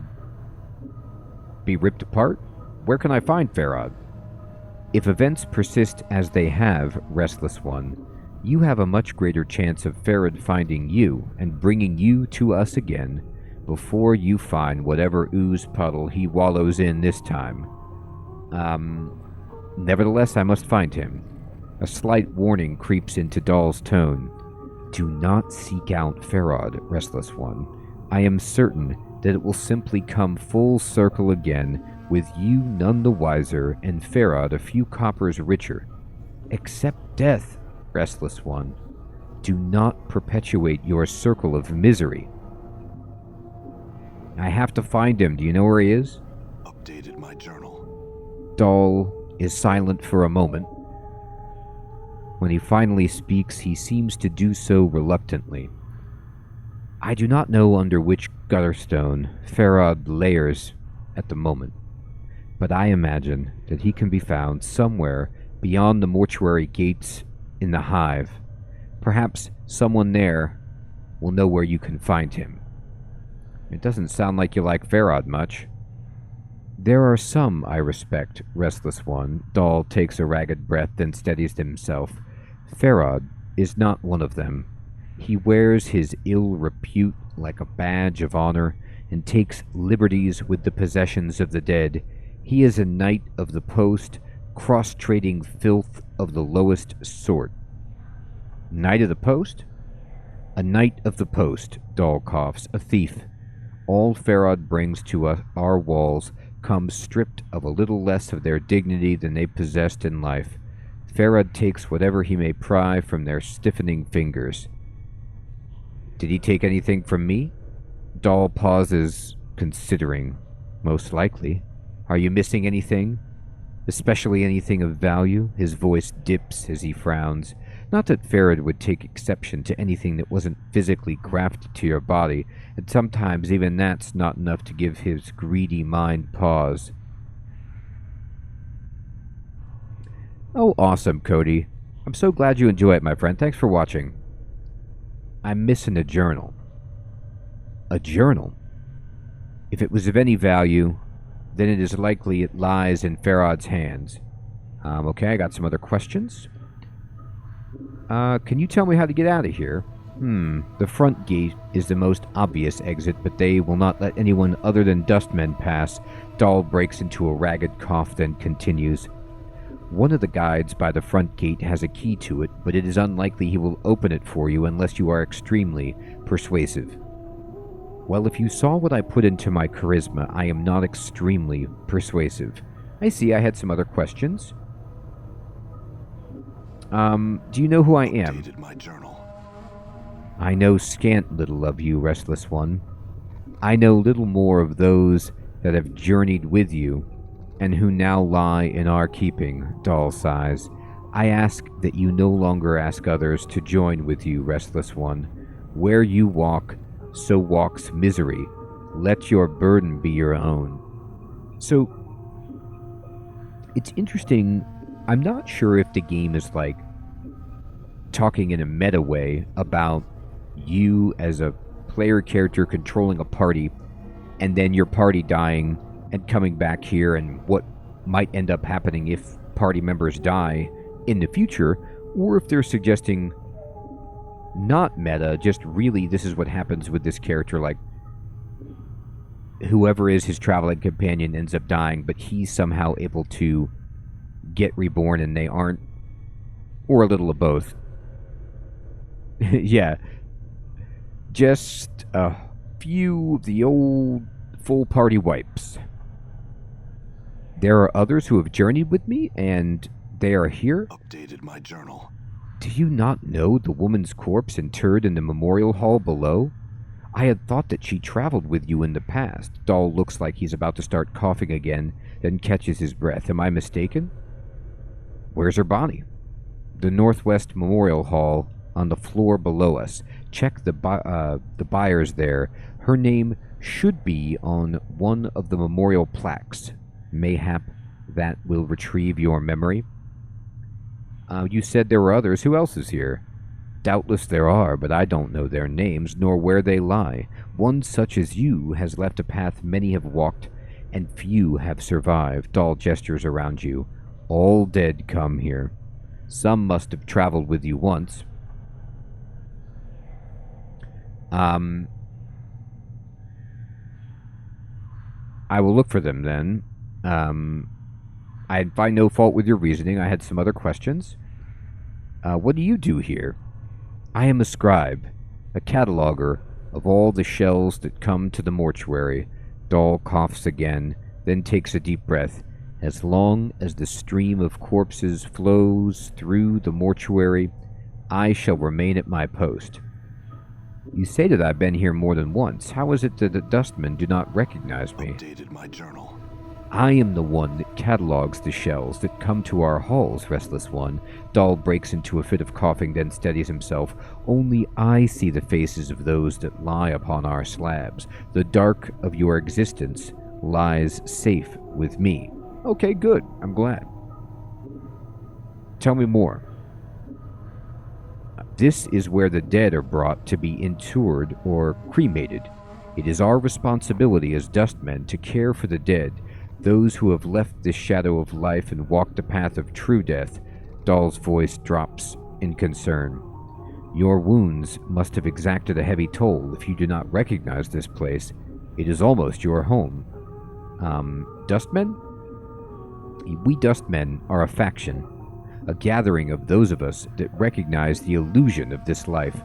be ripped apart? Where can I find Farad? If events persist as they have, Restless One, you have a much greater chance of Farad finding you and bringing you to us again before you find whatever ooze puddle he wallows in this time. Nevertheless, I must find him. A slight warning creeps into Dahl's tone. Do not seek out Farad, Restless One. I am certain that it will simply come full circle again, with you none the wiser and Farad a few coppers richer. Accept death, Restless One. Do not perpetuate your circle of misery. I have to find him. Do you know where he is? Updated my journal. Dahl is silent for a moment. When he finally speaks, he seems to do so reluctantly. I do not know under which gutterstone Farad lairs at the moment, but I imagine that he can be found somewhere beyond the mortuary gates in the hive. Perhaps someone there will know where you can find him. It doesn't sound like you like Farad much. There are some I respect, Restless One. Dahl takes a ragged breath, then steadies himself. Farad is not one of them. He wears his ill repute like a badge of honor and takes liberties with the possessions of the dead. He is a knight of the post, cross-trading filth of the lowest sort. Knight of the post? A knight of the post, Dahl coughs, a thief. All Farad brings to our walls comes stripped of a little less of their dignity than they possessed in life. Farad takes whatever he may pry from their stiffening fingers. Did he take anything from me? Dahl pauses, considering. Most likely. Are you missing anything? Especially anything of value? His voice dips as he frowns. Not that Farad would take exception to anything that wasn't physically grafted to your body, and sometimes even that's not enough to give his greedy mind pause. Oh, awesome, Cody. I'm so glad you enjoy it, my friend. Thanks for watching. I'm missing a journal. A journal? If it was of any value, then it is likely it lies in Farad's hands. Okay, I got some other questions. Can you tell me how to get out of here? The front gate is the most obvious exit, but they will not let anyone other than dustmen pass. Dahl breaks into a ragged cough, then continues. One of the guides by the front gate has a key to it, but it is unlikely he will open it for you unless you are extremely persuasive. Well, if you saw what I put into my charisma, I am not extremely persuasive. I see I had some other questions. Do you know who I am? Updated my journal. I know scant little of you, Restless One. I know little more of those that have journeyed with you, and who now lie in our keeping, Dahl sighs. I ask that you no longer ask others to join with you, Restless One. Where you walk, so walks misery. Let your burden be your own. So, it's interesting. I'm not sure if the game is like talking in a meta way about you as a player character controlling a party and then your party dying and coming back here and what might end up happening if party members die in the future, or if they're suggesting not meta, just really this is what happens with this character, like whoever is his traveling companion ends up dying, but he's somehow able to get reborn and they aren't, or a little of both. Yeah. Just a few of the old full party wipes. There are others who have journeyed with me, and they are here. Updated my journal. Do you not know the woman's corpse interred in the memorial hall below? I had thought that she traveled with you in the past. Dahl looks like he's about to start coughing again, then catches his breath. Am I mistaken? Where's her body? The Northwest Memorial Hall, on the floor below us. Check the buyers there. Her name should be on one of the memorial plaques. Mayhap that will retrieve your memory. You said there were others. Who else is here? Doubtless there are, but I don't know their names, nor where they lie. One such as you has left a path many have walked, and few have survived. Dahl gestures around you. All dead come here. Some must have traveled with you once. I will look for them then. I find no fault with your reasoning. I had some other questions. What do you do here? I am a scribe, a cataloger of all the shells that come to the mortuary. Dahl coughs again, then takes a deep breath. As long as the stream of corpses flows through the mortuary, I shall remain at my post. You say that I've been here more than once. How is it that the dustmen do not recognize me? Updated my journal. I am the one that catalogs the shells that come to our halls, Restless One. Dahl breaks into a fit of coughing, then steadies himself. Only I see the faces of those that lie upon our slabs. The dark of your existence lies safe with me. Okay, good. I'm glad. Tell me more. This is where the dead are brought to be interred or cremated. It is our responsibility as dustmen to care for the dead, those who have left this shadow of life and walked the path of true death. Dahl's voice drops in concern. Your wounds must have exacted a heavy toll if you do not recognize this place. It is almost your home. Dustmen? We dustmen are a faction, a gathering of those of us that recognize the illusion of this life.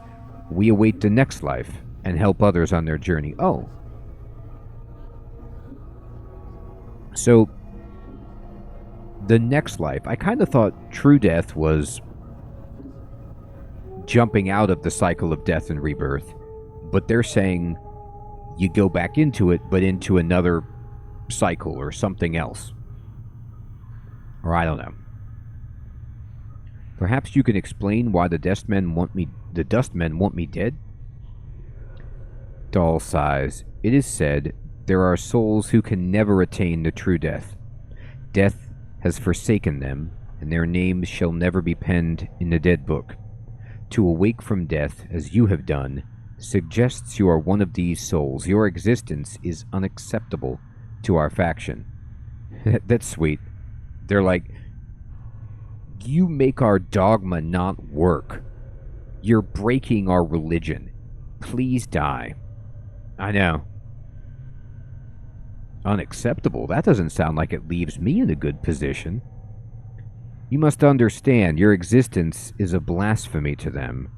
We await the next life and help others on their journey. Oh. So, the next life, I kind of thought true death was jumping out of the cycle of death and rebirth, but they're saying you go back into it, but into another cycle or something else. Or I don't know. Perhaps you can explain why the dustmen want me dead? Dahl sighs. It is said there are souls who can never attain the true death. Death has forsaken them, and their names shall never be penned in the dead book. To awake from death, as you have done, suggests you are one of these souls. Your existence is unacceptable to our faction. That's sweet. They're like, you make our dogma not work. You're breaking our religion. Please die. I know. Unacceptable? That doesn't sound like it leaves me in a good position. You must understand, your existence is a blasphemy to them.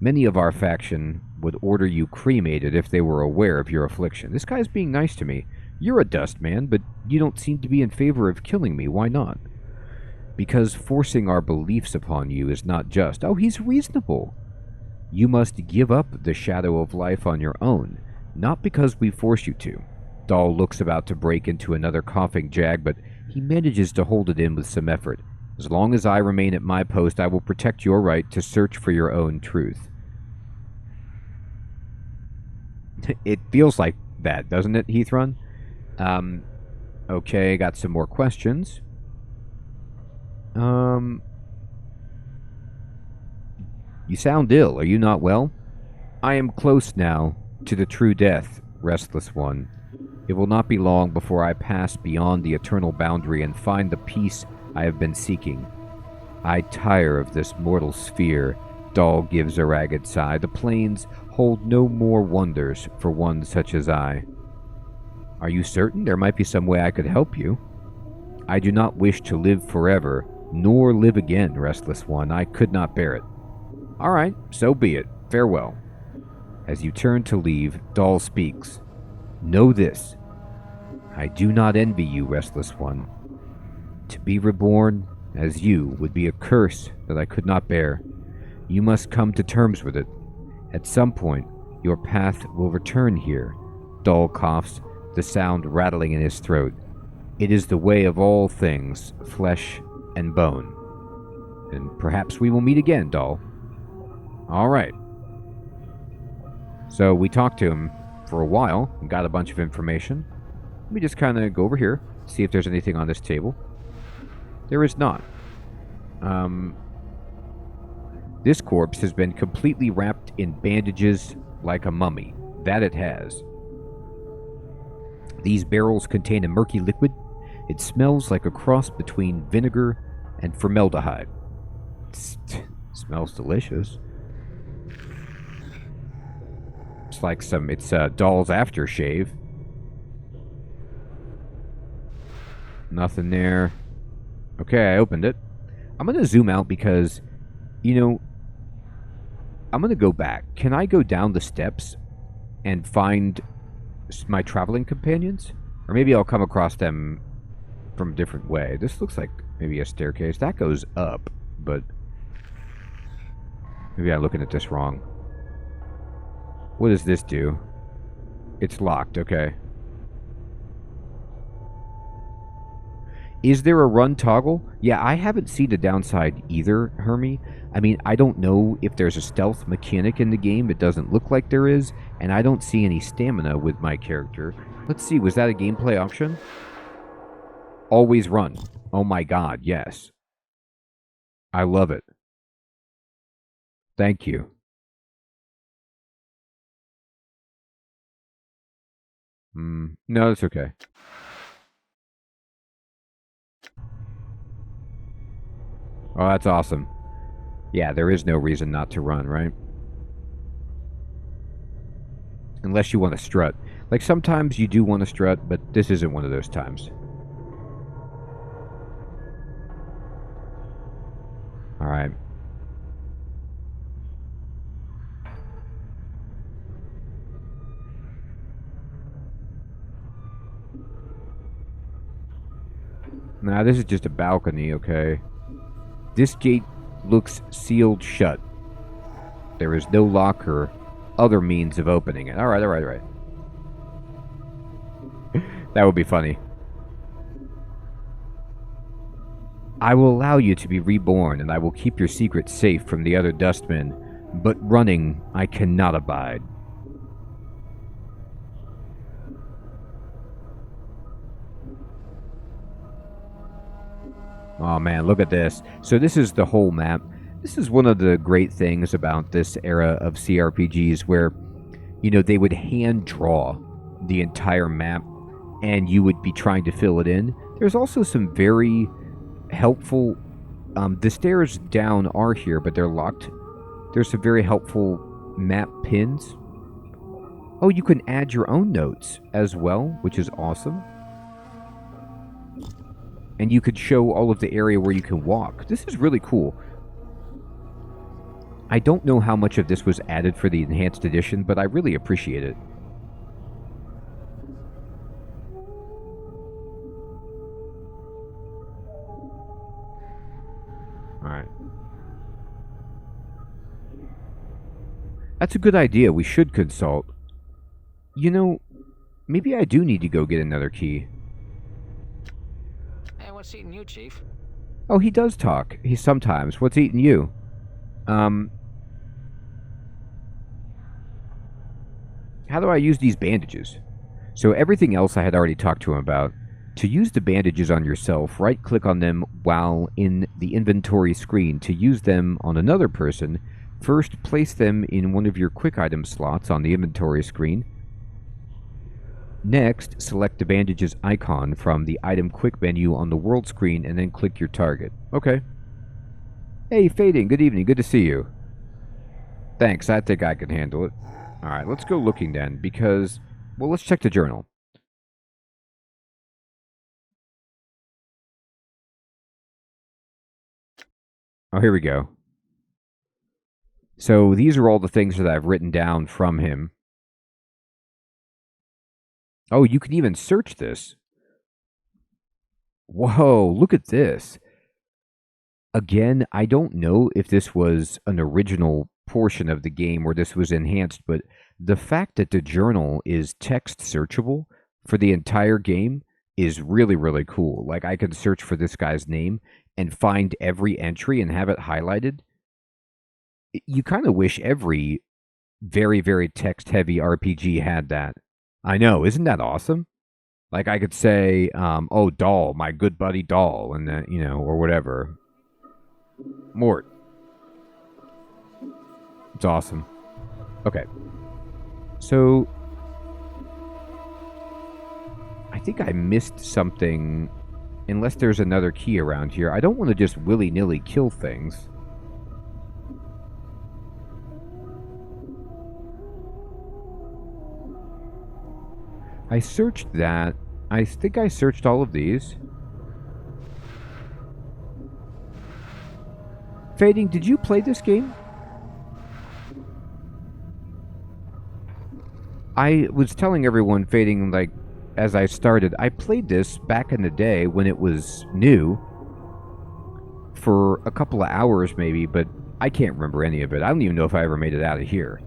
Many of our faction would order you cremated if they were aware of your affliction. This guy's being nice to me. You're a dust man, but you don't seem to be in favor of killing me. Why not? Because forcing our beliefs upon you is not just. Oh, he's reasonable. You must give up the shadow of life on your own, not because we force you to. Dahl looks about to break into another coughing jag, but he manages to hold it in with some effort. As long as I remain at my post, I will protect your right to search for your own truth. It feels like that, doesn't it, Heathrun? Okay, got some more questions. You sound ill. Are you not well? I am close now to the true death, restless one. It will not be long before I pass beyond the eternal boundary and find the peace I have been seeking. I tire of this mortal sphere. Dahl gives a ragged sigh. The plains hold no more wonders for one such as I. Are you certain there might be some way I could help you? I do not wish to live forever, nor live again, restless one. I could not bear it. All right, so be it. Farewell. As you turn to leave, Dahl speaks. Know this. I do not envy you, restless one. To be reborn as you would be a curse that I could not bear. You must come to terms with it. At some point, your path will return here. Dahl coughs, the sound rattling in his throat. It is the way of all things, flesh and bone. And perhaps we will meet again, Dahl. All right. So we talked to him for a while and got a bunch of information. Let me just kind of go over here, see if there's anything on this table. There is not. This corpse has been completely wrapped in bandages like a mummy. That it has. These barrels contain a murky liquid. It smells like a cross between vinegar and formaldehyde. Smells delicious. It's like it's Dahl's aftershave. Nothing there. Okay, I opened it. I'm going to zoom out because, you know, I'm going to go back. Can I go down the steps and find my traveling companions? Or maybe I'll come across them from a different way. This looks like maybe a staircase. That goes up, but maybe I'm looking at this wrong. What does this do? It's locked, okay. Is there a run toggle? Yeah, I haven't seen the downside either, Hermie. I mean, I don't know if there's a stealth mechanic in the game. It doesn't look like there is, and I don't see any stamina with my character. Let's see, was that a gameplay option? Always run. Oh my god, yes. I love it. Thank you. No, it's okay. Oh, that's awesome. Yeah, there is no reason not to run, right? Unless you want to strut. Like, sometimes you do want to strut, but this isn't one of those times. Alright. Nah, this is just a balcony, okay? This gate looks sealed shut. There is no lock or other means of opening it. Alright. That would be funny. I will allow you to be reborn, and I will keep your secret safe from the other dustmen, but running I cannot abide. Oh man, look at this. So this is the whole map. This is one of the great things about this era of CRPGs where, they would hand draw the entire map and you would be trying to fill it in. There's also some very helpful, the stairs down are here, but they're locked. There's some very helpful map pins. Oh, you can add your own notes as well, which is awesome. And you could show all of the area where you can walk. This is really cool. I don't know how much of this was added for the Enhanced Edition, but I really appreciate it. Alright. That's a good idea. We should consult. Maybe I do need to go get another key. Hey, what's eating you, Chief? Oh, he does talk. He sometimes. What's eating you? How do I use these bandages? So everything else I had already talked to him about. To use the bandages on yourself, right-click on them while in the inventory screen. To use them on another person, first place them in one of your quick item slots on the inventory screen. Next, select the bandages icon from the item quick menu on the world screen and then click your target. Okay. Hey, Fading, good evening, good to see you. Thanks, I think I can handle it. Alright, let's go looking then, because, well, let's check the journal. Oh, here we go. So these are all the things that I've written down from him. Oh, you can even search this. Whoa, look at this. Again, I don't know if this was an original portion of the game or this was enhanced, but the fact that the journal is text searchable for the entire game is really, really cool. Like, I can search for this guy's name and find every entry and have it highlighted. You kind of wish every very, very text-heavy RPG had that. I know, isn't that awesome? Like, I could say, oh, Doll, my good buddy Doll, and then, or whatever. Mort. It's awesome. Okay. So, I think I missed something, unless there's another key around here. I don't want to just willy-nilly kill things. I searched that. I think I searched all of these. Fading, did you play this game? I was telling everyone, Fading, like, as I started, I played this back in the day when it was new for a couple of hours maybe, but I can't remember any of it. I don't even know if I ever made it out of here.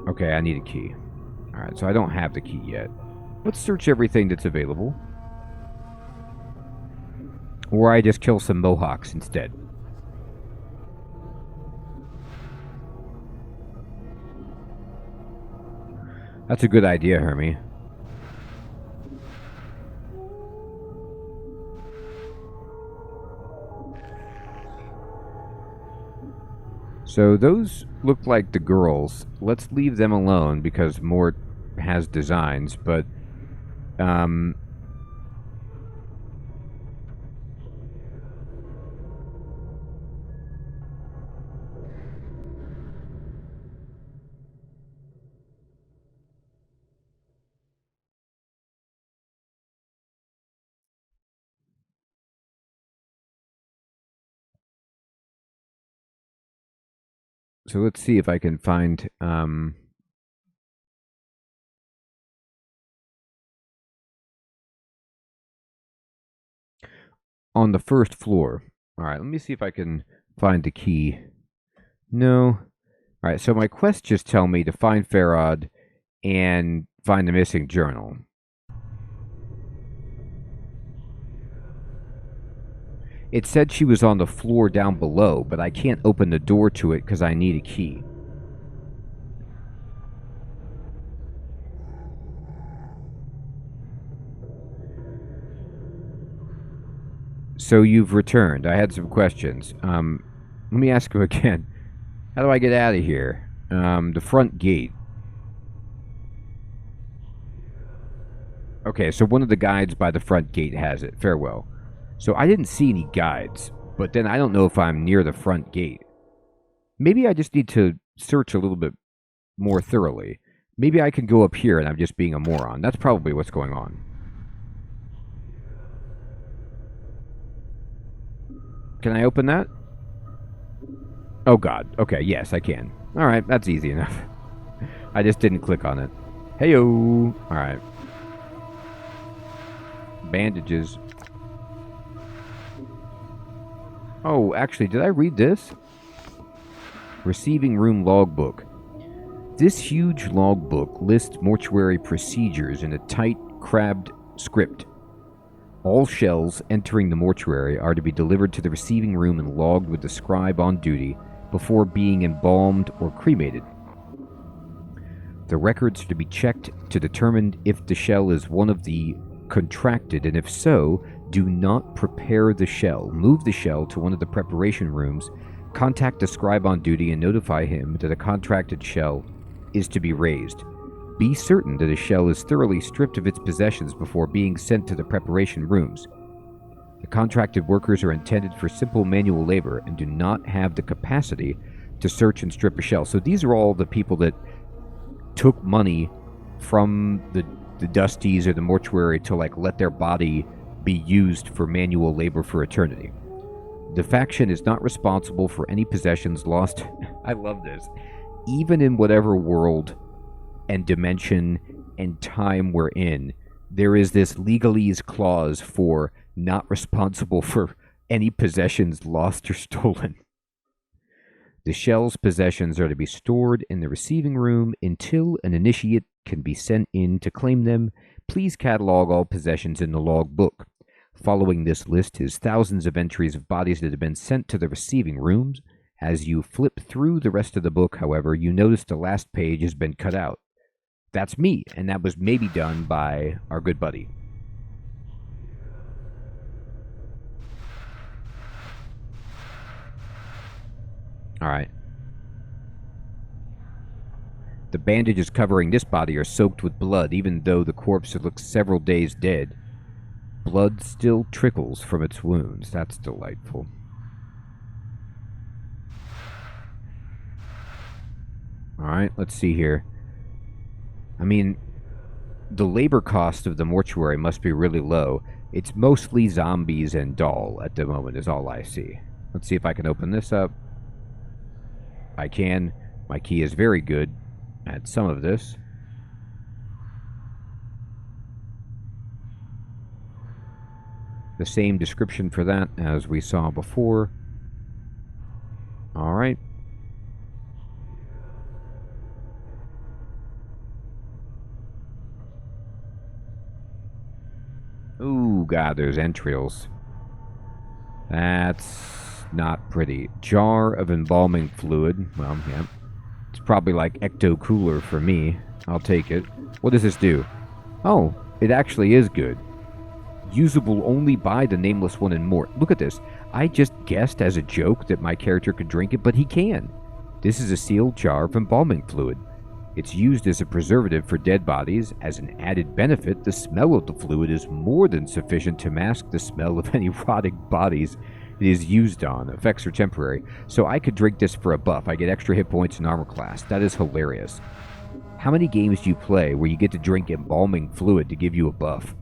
Okay, I need a key. Alright, so I don't have the key yet. Let's search everything that's available. Or I just kill some Mohawks instead. That's a good idea, Hermie. So those look like the girls. Let's leave them alone because Mort has designs, but so let's see if I can find on the first floor. Alright, let me see if I can find the key. No. Alright, so my quests just tell me to find Farad and find the missing journal. It said she was on the floor down below, but I can't open the door to it because I need a key. so you've returned. I had some questions. Let me ask you again. How do I get out of here? The front gate. Okay, so one of the guides by the front gate has it. Farewell. So I didn't see any guides, but then I don't know if I'm near the front gate. Maybe I just need to search a little bit more thoroughly. Maybe I can go up here and I'm just being a moron. That's probably what's going on. Can I open that? Oh god. Okay, yes, I can. Alright, that's easy enough. I just didn't click on it. Heyo! Alright. Bandages. Oh, actually, did I read this? Receiving room logbook. This huge logbook lists mortuary procedures in a tight, crabbed script. All shells entering the mortuary are to be delivered to the receiving room and logged with the scribe on duty before being embalmed or cremated. The records are to be checked to determine if the shell is one of the contracted, and if so, do not prepare the shell. Move the shell to one of the preparation rooms, contact the scribe on duty, and notify him that a contracted shell is to be raised. Be certain that a shell is thoroughly stripped of its possessions before being sent to the preparation rooms. The contracted workers are intended for simple manual labor and do not have the capacity to search and strip a shell. So these are all the people that took money from the dusties or the mortuary to let their body be used for manual labor for eternity. The faction is not responsible for any possessions lost. I love this. Even in whatever world and dimension and time we're in, there is this legalese clause for not responsible for any possessions lost or stolen. The shell's possessions are to be stored in the receiving room until an initiate can be sent in to claim them. Please catalog all possessions in the log book. Following this list is thousands of entries of bodies that have been sent to the receiving rooms. As you flip through the rest of the book, however, you notice the last page has been cut out. That's me, and that was maybe done by our good buddy. Alright. The bandages covering this body are soaked with blood, even though the corpse looks several days dead. Blood still trickles from its wounds. That's delightful. Alright, let's see here. I mean, the labor cost of the mortuary must be really low. It's mostly zombies and doll at the moment is all I see. Let's see if I can open this up. I can. My key is very good at some of this. The same description for that as we saw before. Alright. Ooh, God, there's entrails. That's not pretty. Jar of embalming fluid. Well, yeah. It's probably like ecto cooler for me. I'll take it. What does this do? Oh, it actually is good. Usable only by the Nameless One and more. Look at this. I just guessed as a joke that my character could drink it, but he can. This is a sealed jar of embalming fluid. It's used as a preservative for dead bodies. As an added benefit, the smell of the fluid is more than sufficient to mask the smell of any rotting bodies it is used on. Effects are temporary. So I could drink this for a buff. I get extra hit points and armor class. That is hilarious. How many games do you play where you get to drink embalming fluid to give you a buff?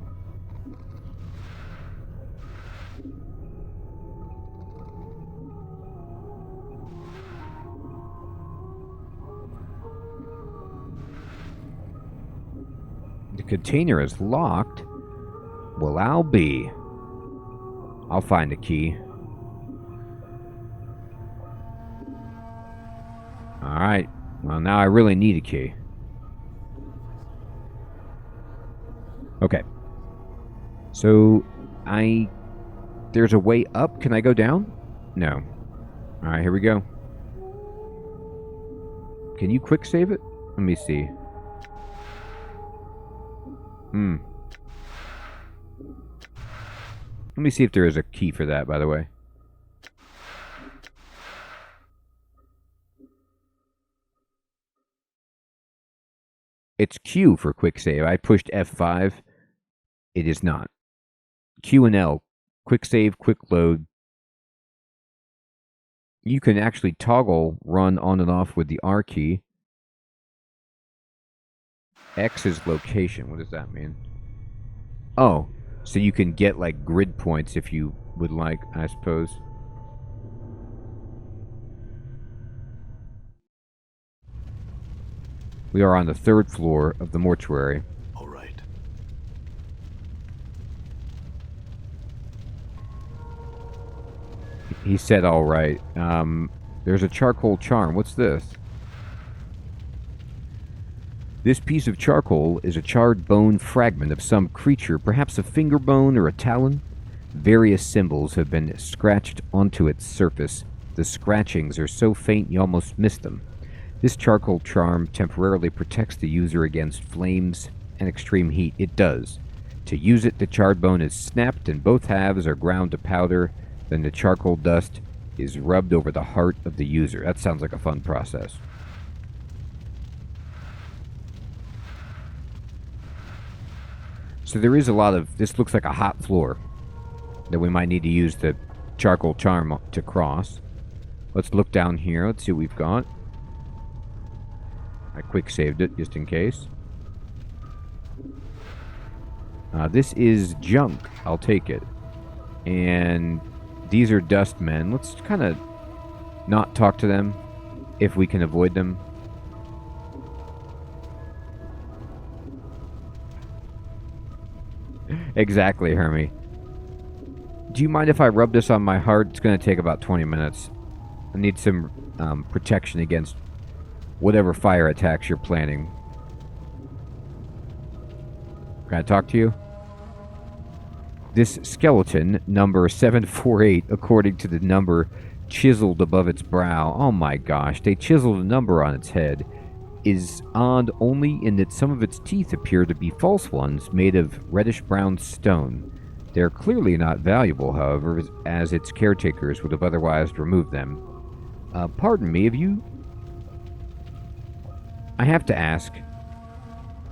The container is locked. Well, I'll find a key. Alright. Well, now I really need a key. Okay. So, there's a way up. Can I go down? No. Alright, here we go. Can you quick save it? Let me see. Let me see if there is a key for that, by the way. It's Q for quick save. I pushed F5. It is not. Q and L. Quick save, quick load. You can actually toggle run on and off with the R key. X is location. What does that mean? Oh, so you can get like grid points if you would like, I suppose. We are on the 3rd floor of the mortuary. All right. He said all right. There's a charcoal charm. What's this? This piece of charcoal is a charred bone fragment of some creature, perhaps a finger bone or a talon. Various symbols have been scratched onto its surface. The scratchings are so faint you almost miss them. This charcoal charm temporarily protects the user against flames and extreme heat. It does. To use it, the charred bone is snapped and both halves are ground to powder. Then the charcoal dust is rubbed over the heart of the user. That sounds like a fun process. So there is a lot of... This looks like a hot floor that we might need to use the charcoal charm to cross. Let's look down here. Let's see what we've got. I quick saved it just in case. This is junk. I'll take it. And these are dust men. Let's kind of not talk to them if we can avoid them. Exactly, Hermie. Do you mind if I rub this on my heart? It's going to take about 20 minutes. I need some protection against whatever fire attacks you're planning. Can I talk to you? This skeleton, number 748, according to the number chiseled above its brow, oh my gosh, they chiseled a number on its head, is odd only in that some of its teeth appear to be false ones made of reddish-brown stone. They're clearly not valuable, however, as its caretakers would have otherwise removed them. Pardon me, have you... I have to ask,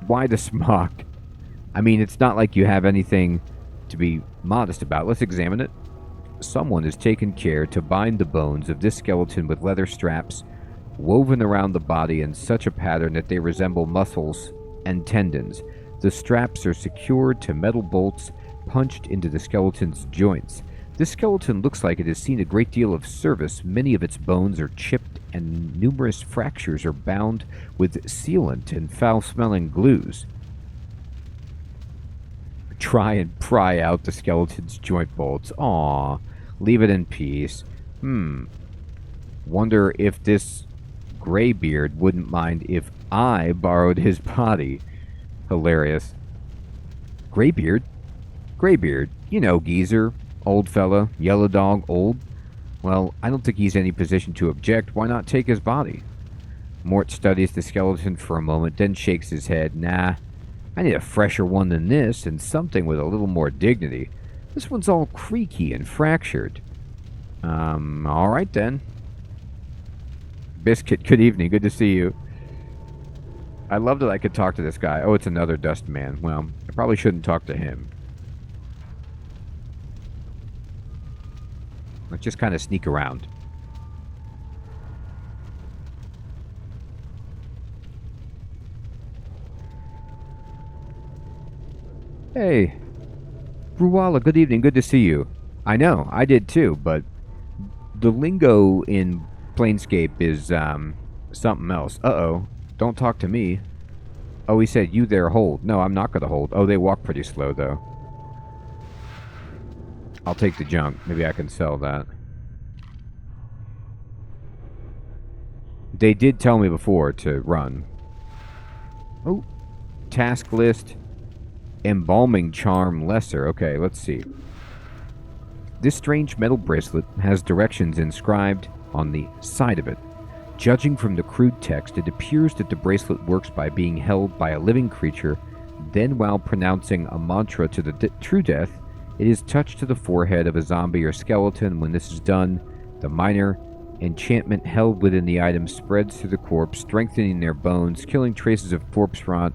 why the smock? I mean, it's not like you have anything to be modest about. Let's examine it. Someone has taken care to bind the bones of this skeleton with leather straps woven around the body in such a pattern that they resemble muscles and tendons. The straps are secured to metal bolts punched into the skeleton's joints. This skeleton looks like it has seen a great deal of service. Many of its bones are chipped and numerous fractures are bound with sealant and foul-smelling glues. Try and pry out the skeleton's joint bolts. Aw, leave it in peace. Wonder if this Greybeard wouldn't mind if I borrowed his body. Hilarious. Greybeard? Greybeard, you know, geezer, old fella, yellow dog, old. Well, I don't think he's in any position to object. Why not take his body? Mort studies the skeleton for a moment, then shakes his head. Nah, I need a fresher one than this, and something with a little more dignity. This one's all creaky and fractured. Alright then. Biscuit, good evening, good to see you. I love that I could talk to this guy. Oh, it's another dust man. Well, I probably shouldn't talk to him. Let's just kind of sneak around. Hey, Ruwala, good evening, good to see you. I know, I did too, but the lingo in Planescape is something else. Uh-oh, don't talk to me. Oh, he said, you there, hold. No, I'm not going to hold. Oh, they walk pretty slow, though. I'll take the junk. Maybe I can sell that. They did tell me before to run. Oh, task list. Embalming charm lesser. Okay, let's see. This strange metal bracelet has directions inscribed on the side of it. Judging from the crude text, it appears that the bracelet works by being held by a living creature, then while pronouncing a mantra to the true death, It is touched to the forehead of a zombie or skeleton. When this is done, the minor enchantment held within the item spreads through the corpse, strengthening their bones, killing traces of corpse rot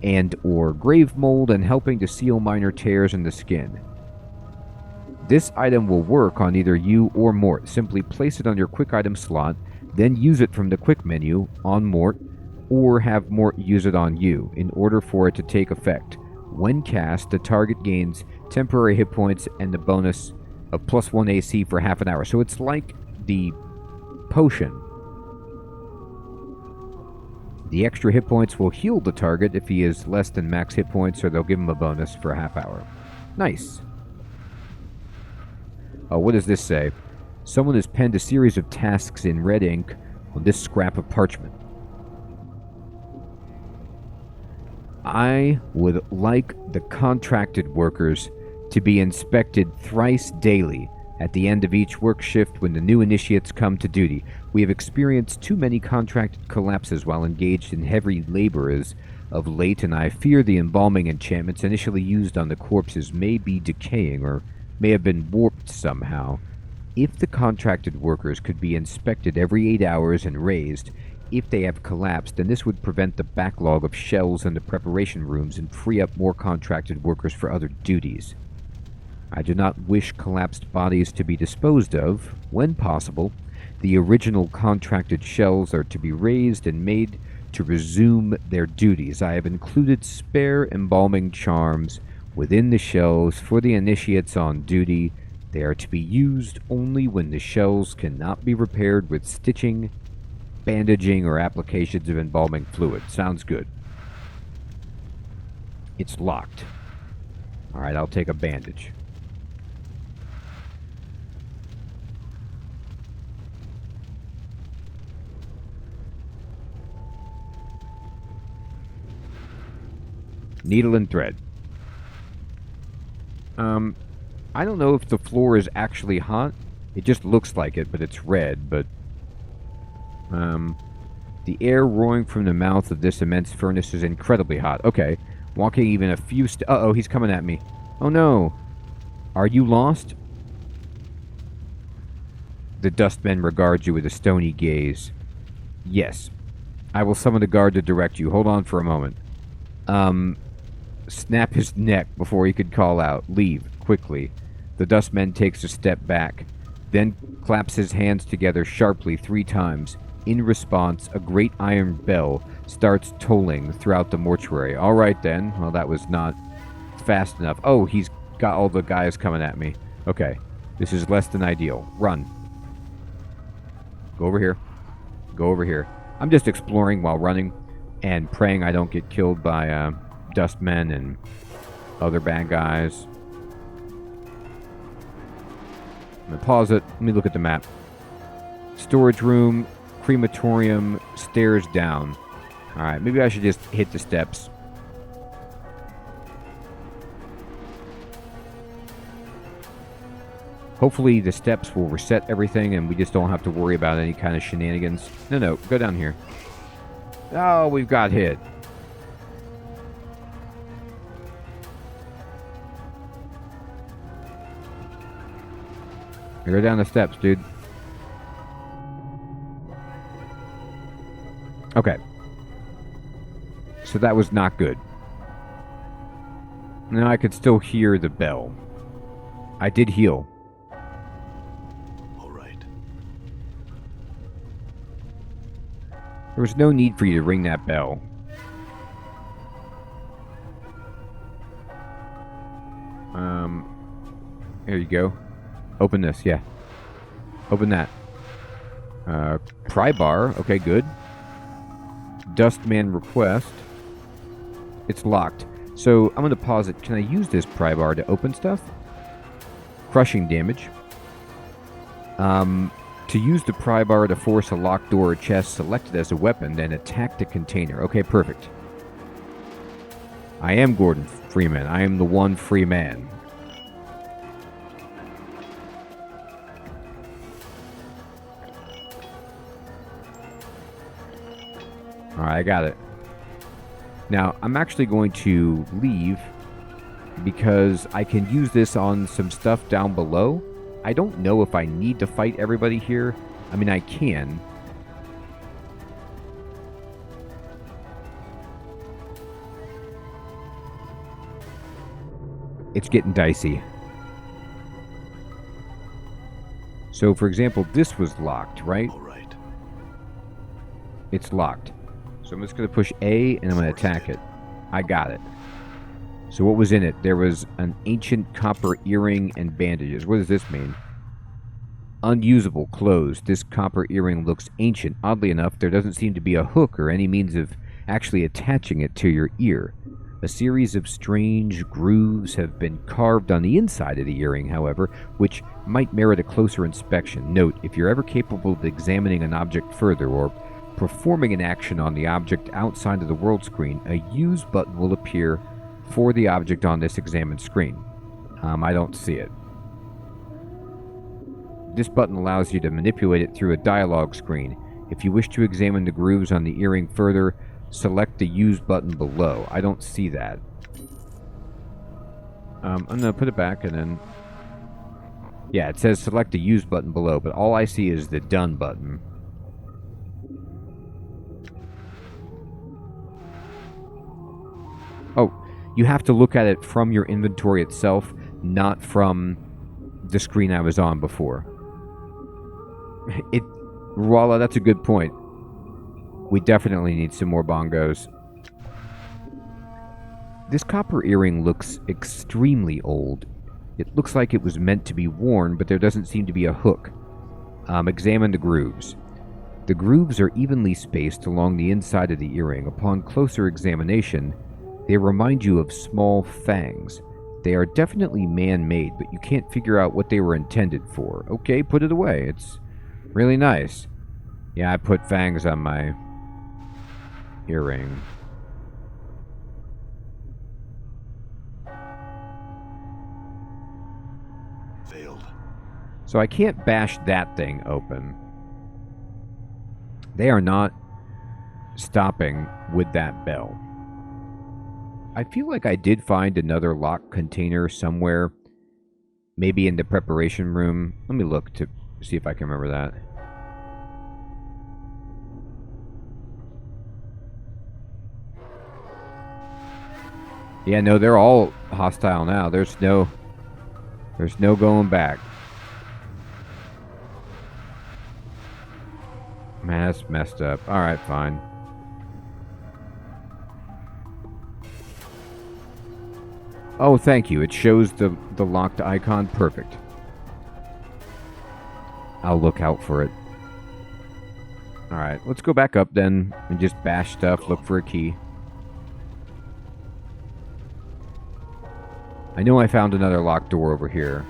and or grave mold, and helping to seal minor tears in the skin. This item will work on either you or Mort. Simply place it on your quick item slot, then use it from the quick menu on Mort, or have Mort use it on you in order for it to take effect. When cast, the target gains temporary hit points and the bonus of +1 AC for half an hour. So it's like the potion. The extra hit points will heal the target if he is less than max hit points, or they'll give him a bonus for a half hour. Nice. Oh, what does this say? Someone has penned a series of tasks in red ink on this scrap of parchment. I would like the contracted workers to be inspected thrice daily at the end of each work shift when the new initiates come to duty. We have experienced too many contracted collapses while engaged in heavy labor as of late, and I fear the embalming enchantments initially used on the corpses may be decaying or may have been warped somehow. If the contracted workers could be inspected every 8 hours and raised, if they have collapsed, then this would prevent the backlog of shells in the preparation rooms and free up more contracted workers for other duties. I do not wish collapsed bodies to be disposed of. When possible, the original contracted shells are to be raised and made to resume their duties. I have included spare embalming charms within the shells for the initiates on duty. They are to be used only when the shells cannot be repaired with stitching, bandaging, or applications of embalming fluid. Sounds good. It's locked. Alright, I'll take a bandage. Needle and thread. I don't know if the floor is actually hot. It just looks like it, but it's red. But the air roaring from the mouth of this immense furnace is incredibly hot. Okay, walking even a few uh-oh, he's coming at me. Oh no. Are you lost? The dustman regards you with a stony gaze. Yes. I will summon a guard to direct you. Hold on for a moment. Snap his neck before he could call out. Leave, quickly. The dustman takes a step back, then claps his hands together sharply 3 times. In response, a great iron bell starts tolling throughout the mortuary. All right, then. Well, that was not fast enough. Oh, he's got all the guys coming at me. Okay. This is less than ideal. Run. Go over here. Go over here. I'm just exploring while running and praying I don't get killed by dustmen and other bad guys. I'm going to pause it. Let me look at the map. Storage room, crematorium, stairs down. Alright, maybe I should just hit the steps. Hopefully the steps will reset everything and we just don't have to worry about any kind of shenanigans. No, go down here. Oh, we've got hit. Go down the steps, dude. Okay. So that was not good. Now I could still hear the bell. I did heal. All right. There was no need for you to ring that bell. Here you go. Open this, yeah. Open that. Pry bar. Okay, good. Dustman request. It's locked. So, I'm going to pause it. Can I use this pry bar to open stuff? Crushing damage. To use the pry bar to force a locked door or chest, select it as a weapon, then attack the container. Okay, perfect. I am Gordon Freeman. I am the one free man. Alright, I got it. Now, I'm actually going to leave because I can use this on some stuff down below. I don't know if I need to fight everybody here. I mean, I can. It's getting dicey. So, for example, this was locked, right? All right. It's locked. So I'm just going to push A, and I'm going to attack it. I got it. So what was in it? There was an ancient copper earring and bandages. What does this mean? Unusable, closed. This copper earring looks ancient. Oddly enough, there doesn't seem to be a hook or any means of actually attaching it to your ear. A series of strange grooves have been carved on the inside of the earring, however, which might merit a closer inspection. Note, if you're ever capable of examining an object further or performing an action on the object outside of the world screen, a Use button will appear for the object on this examined screen. I don't see it. This button allows you to manipulate it through a dialog screen. If you wish to examine the grooves on the earring further, select the Use button below. I don't see that. I'm going to put it back and then... Yeah, it says select the Use button below, but all I see is the Done button. Oh, you have to look at it from your inventory itself, not from the screen I was on before. Voila, that's a good point. We definitely need some more bongos. This copper earring looks extremely old. It looks like it was meant to be worn, but there doesn't seem to be a hook. Examine the grooves. The grooves are evenly spaced along the inside of the earring. Upon closer examination, they remind you of small fangs. They are definitely man-made, but you can't figure out what they were intended for. Okay, put it away. It's really nice. Yeah, I put fangs on my earring. Failed. So I can't bash that thing open. They are not stopping with that bell. I feel like I did find another locked container somewhere. Maybe in the preparation room. Let me look to see if I can remember that. Yeah, no, they're all hostile now. There's no going back. Man, that's messed up. Alright, fine. Oh, thank you. It shows the locked icon. Perfect. I'll look out for it. Alright, let's go back up then and just bash stuff, look for a key. I know I found another locked door over here.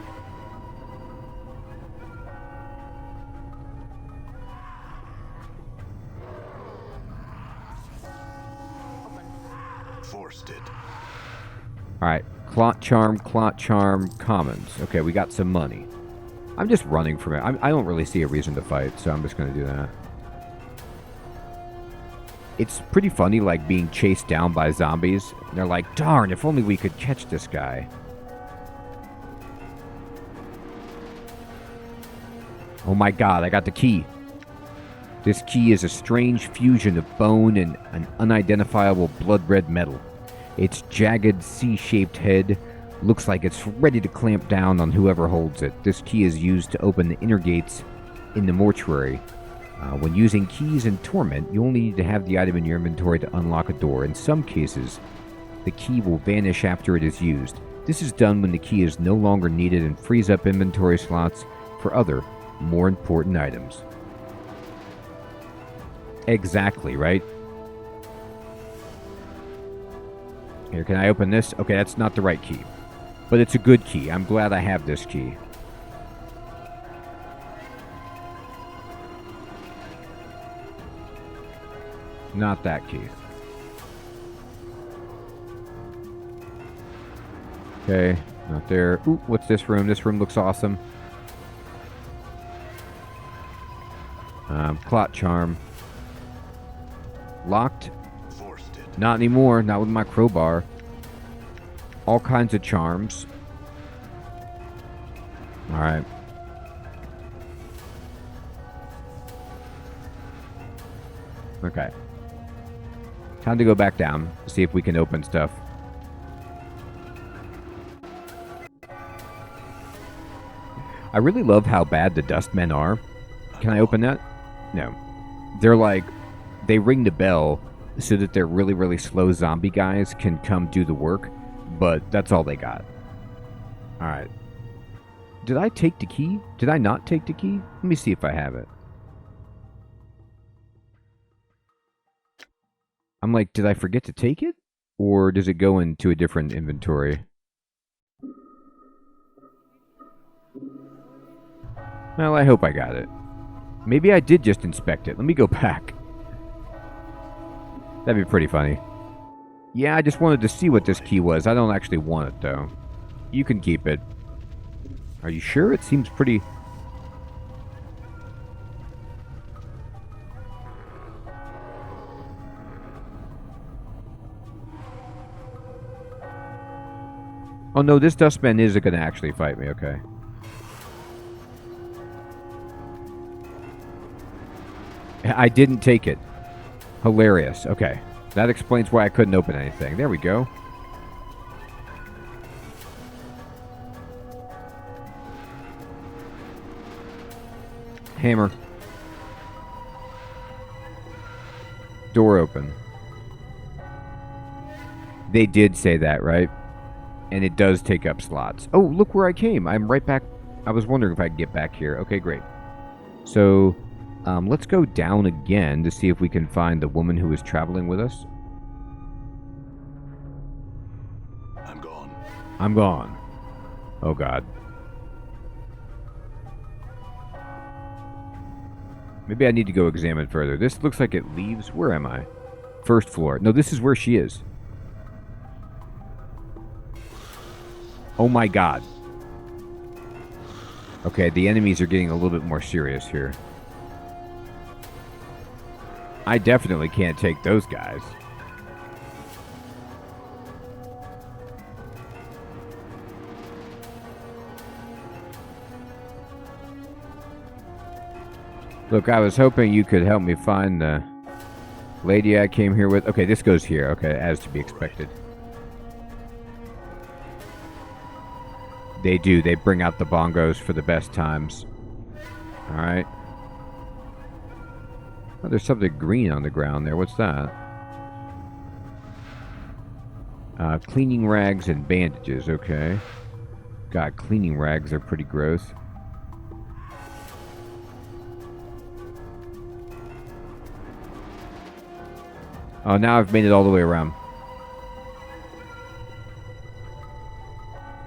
Forced it. Alright, clot charm, commons. Okay, we got some money. I'm just running from it. I don't really see a reason to fight, so I'm just going to do that. It's pretty funny, like, being chased down by zombies. They're like, darn, if only we could catch this guy. Oh my god, I got the key. This key is a strange fusion of bone and an unidentifiable blood-red metal. Its jagged, C-shaped head looks like it's ready to clamp down on whoever holds it. This key is used to open the inner gates in the mortuary. When using keys in Torment, you only need to have the item in your inventory to unlock a door. In some cases, the key will vanish after it is used. This is done when the key is no longer needed and frees up inventory slots for other, more important items. Exactly, right? Here, can I open this? Okay, that's not the right key. But it's a good key. I'm glad I have this key. Not that key. Okay, not there. Ooh, what's this room? This room looks awesome. Clot charm. Locked. Forced it. Not anymore. Not with my crowbar. all kinds of charms. Alright. Okay. Time to go back down, see if we can open stuff. I really love how bad the Dustmen are. Can I open that? No. They're like, they ring the bell so that their really, really slow zombie guys can come do the work, but that's all they got. Alright. Did I take the key? Did I not take the key? Let me see if I have it. I'm like, did I forget to take it? Or does it go into a different inventory? Well, I hope I got it. Maybe I did just inspect it. Let me go back. That'd be pretty funny. Yeah, I just wanted to see what this key was. I don't actually want it, though. You can keep it. Are you sure? It seems pretty... Oh no, this Dustman isn't going to actually fight me, okay. I didn't take it. Hilarious, okay. That explains why I couldn't open anything. There we go. Hammer. Door open. They did say that, right? And it does take up slots. Oh, look where I came. I'm right back. I was wondering if I could get back here. Okay, great. So, let's go down again to see if we can find the woman who is traveling with us. I'm gone. I'm gone. Oh, God. Maybe I need to go examine further. This looks like it leaves... Where am I? First floor. No, this is where she is. Oh my God. Okay, the enemies are getting a little bit more serious here. I definitely can't take those guys. Look, I was hoping you could help me find the lady I came here with. Okay, this goes here. Okay, as to be expected. They do. They bring out the bongos for the best times. Alright. Oh, there's something green on the ground there. What's that? Cleaning rags and bandages. Okay. God, cleaning rags are pretty gross. Oh, now I've made it all the way around.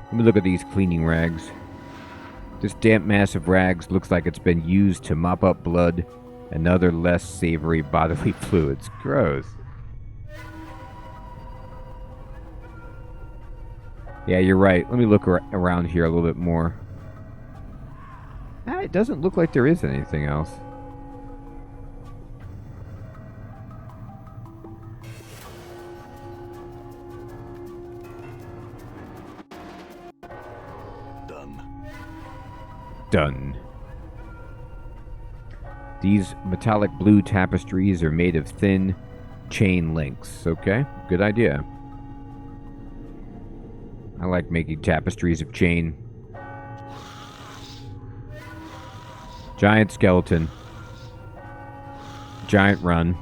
Let me look at these cleaning rags. This damp mass of rags looks like it's been used to mop up blood and other less savory bodily fluids. Gross. Yeah, you're right. Let me look around here a little bit more. It doesn't look like there is anything else. Done. These metallic blue tapestries are made of thin chain links. Okay, good idea. I like making tapestries of chain. Giant skeleton. Giant run.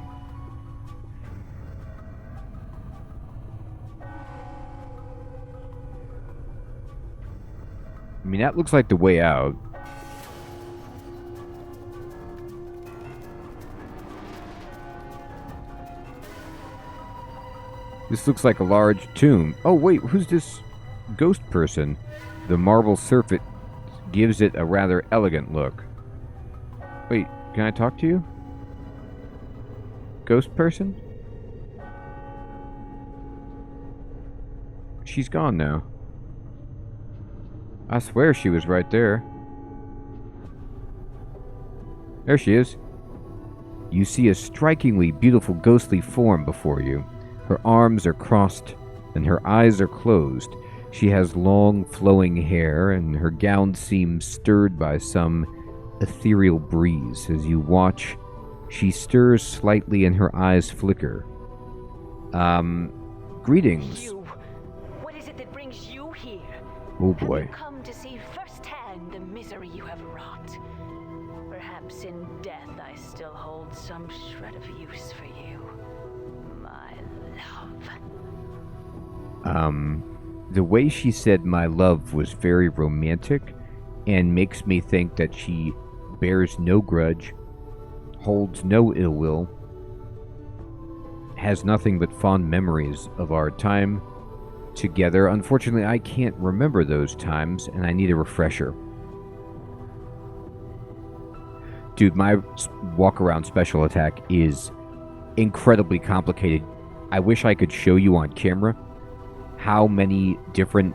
I mean, that looks like the way out. This looks like a large tomb. Oh, wait, who's this ghost person? The marble surface gives it a rather elegant look. Wait, can I talk to you? Ghost person? She's gone now. I swear she was right there. There she is. You see a strikingly beautiful ghostly form before you. Her arms are crossed and her eyes are closed. She has long, flowing hair, and her gown seems stirred by some ethereal breeze. As you watch, she stirs slightly and her eyes flicker. Greetings. You. What is it that brings you here? Oh Have boy. you come to see firsthand the misery you have wrought? Perhaps in death I still hold some shred of use for you, my love. The way she said my love was very romantic and makes me think that she bears no grudge, holds no ill will, has nothing but fond memories of our time together. Unfortunately, I can't remember those times, and I need a refresher. Dude, my walk-around special attack is incredibly complicated. I wish I could show you on camera how many different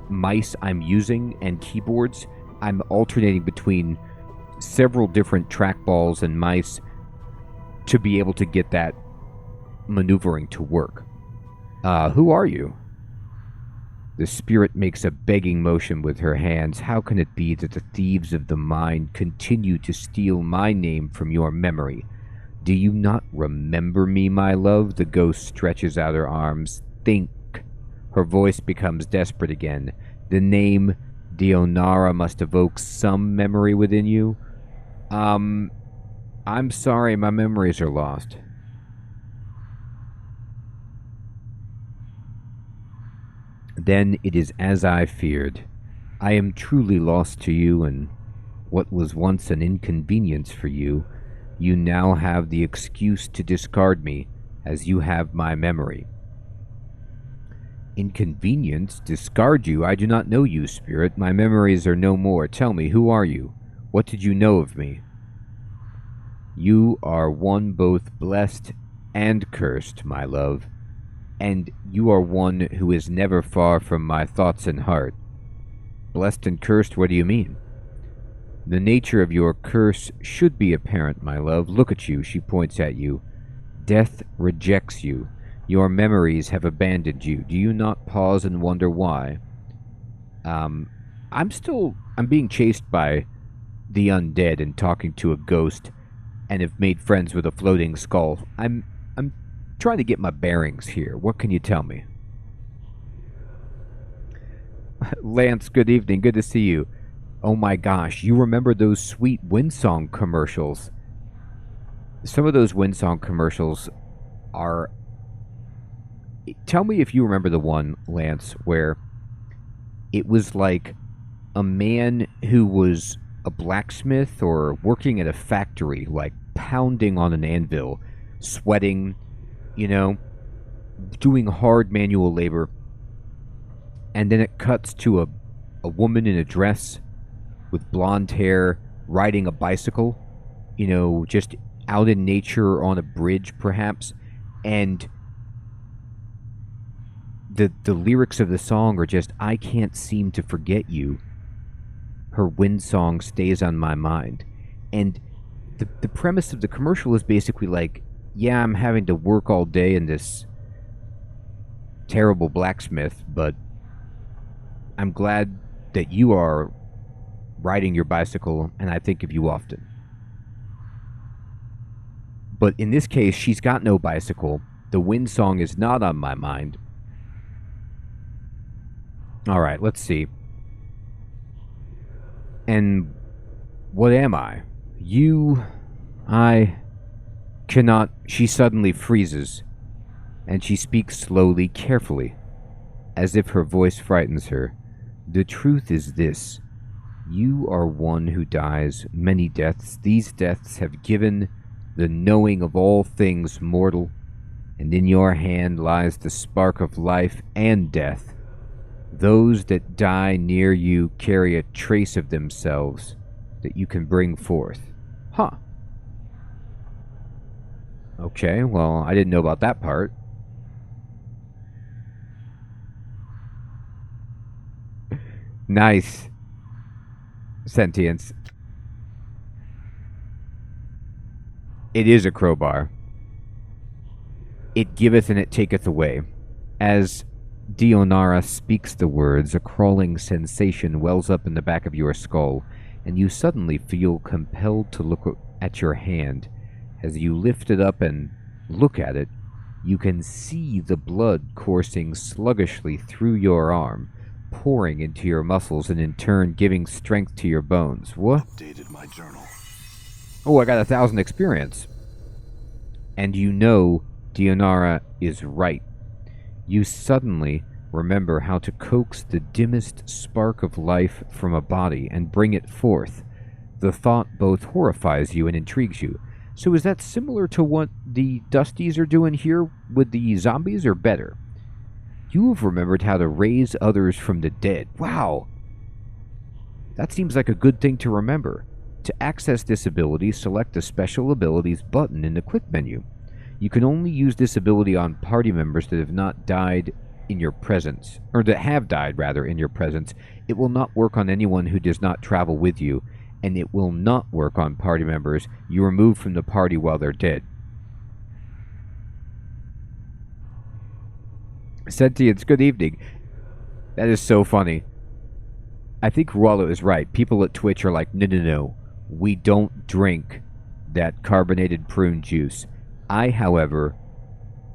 mice I'm using and keyboards. I'm alternating between several different trackballs and mice to be able to get that maneuvering to work. Who are you? The spirit makes a begging motion with her hands. How can it be that the thieves of the mind continue to steal my name from your memory? Do you not remember me, my love? The ghost stretches out her arms. Think. Her voice becomes desperate again. The name Dionara must evoke some memory within you. I'm sorry, my memories are lost. Then it is as I feared. I am truly lost to you, and what was once an inconvenience for you, you now have the excuse to discard me, as you have my memory. Inconvenience? Discard you? I do not know you, spirit. My memories are no more. Tell me, who are you? What did you know of me? You are one both blessed and cursed, my love, and you are one who is never far from my thoughts and heart. Blessed and cursed, what do you mean? The nature of your curse should be apparent, my love. Look at you, she points at you. Death rejects you. Your memories have abandoned you. Do you not pause and wonder why? I'm being chased by the undead and talking to a ghost, and have made friends with a floating skull. I'm trying to get my bearings here. What can you tell me? Lance, good evening. Good to see you. Oh my gosh, you remember those sweet Windsong commercials? Some of those Windsong commercials are... Tell me if you remember the one, Lance, where it was like a man who was a blacksmith or working at a factory, like pounding on an anvil, sweating, doing hard manual labor. And then it cuts to a woman in a dress with blonde hair riding a bicycle, just out in nature on a bridge perhaps. And the lyrics of the song are just, I can't seem to forget you. Her wind song stays on my mind. And the premise of the commercial is basically like, yeah, I'm having to work all day in this terrible blacksmith, but I'm glad that you are riding your bicycle, and I think of you often. But in this case, she's got no bicycle. The wind song is not on my mind. All right, let's see. And what am I? I cannot... She suddenly freezes, and she speaks slowly, carefully, as if her voice frightens her. The truth is this. You are one who dies many deaths. These deaths have given the knowing of all things mortal, and in your hand lies the spark of life and death. Those that die near you carry a trace of themselves that you can bring forth. Huh. Okay, well, I didn't know about that part. Nice. Sentience. It is a crowbar. It giveth and it taketh away. As Dionara speaks the words, a crawling sensation wells up in the back of your skull, and you suddenly feel compelled to look at your hand. As you lift it up and look at it, you can see the blood coursing sluggishly through your arm, pouring into your muscles and in turn giving strength to your bones. What? Updated my journal. Oh, I got 1,000 experience. And you know Dionara is right. You suddenly remember how to coax the dimmest spark of life from a body and bring it forth. The thought both horrifies you and intrigues you. So is that similar to what the Dusties are doing here with the zombies, or better? You have remembered how to raise others from the dead. Wow! That seems like a good thing to remember. To access this ability, select the Special Abilities button in the Quick menu. You can only use this ability on party members that have not died in your presence, or that have died, rather, in your presence. It will not work on anyone who does not travel with you, and it will not work on party members you remove from the party while they're dead. Sentience, good evening. That is so funny. I think Rualo is right. People at Twitch are like, no. We don't drink that carbonated prune juice. I, however,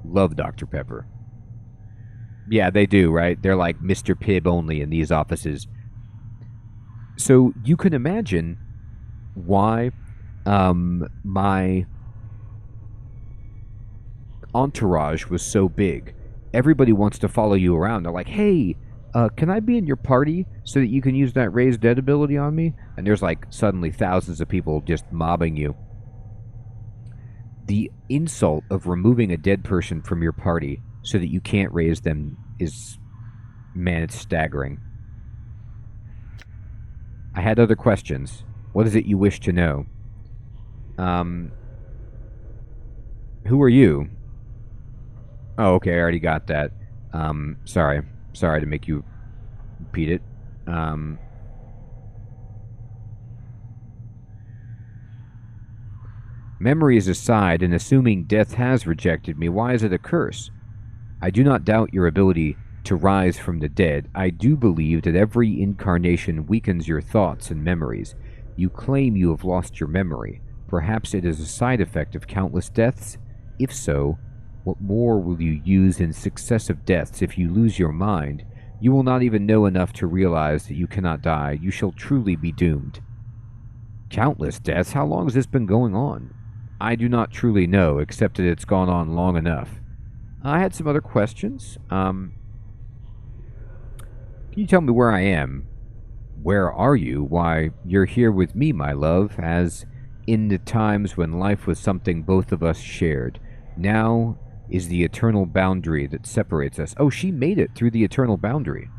love Dr. Pepper. Yeah, they do, right? They're like Mr. Pibb only in these offices. So you can imagine why my entourage was so big. Everybody wants to follow you around. They're like, hey, can I be in your party so that you can use that raised dead ability on me? And there's like suddenly thousands of people just mobbing you. The insult of removing a dead person from your party so that you can't raise them is, man, it's staggering. I had other questions. What is it you wish to know? Who are you? Oh, okay, I already got that. Sorry to make you repeat it. Memories aside, and assuming death has rejected me, why is it a curse? I do not doubt your ability to rise from the dead. I do believe that every incarnation weakens your thoughts and memories. You claim you have lost your memory. Perhaps it is a side effect of countless deaths? If so, what more will you use in successive deaths? If you lose your mind, you will not even know enough to realize that you cannot die. You shall truly be doomed. Countless deaths? How long has this been going on? I do not truly know, except that it's gone on long enough. I had some other questions. Can you tell me where I am? Where are you? Why, you're here with me, my love, as in the times when life was something both of us shared. Now is the eternal boundary that separates us. Oh, she made it through the eternal boundary.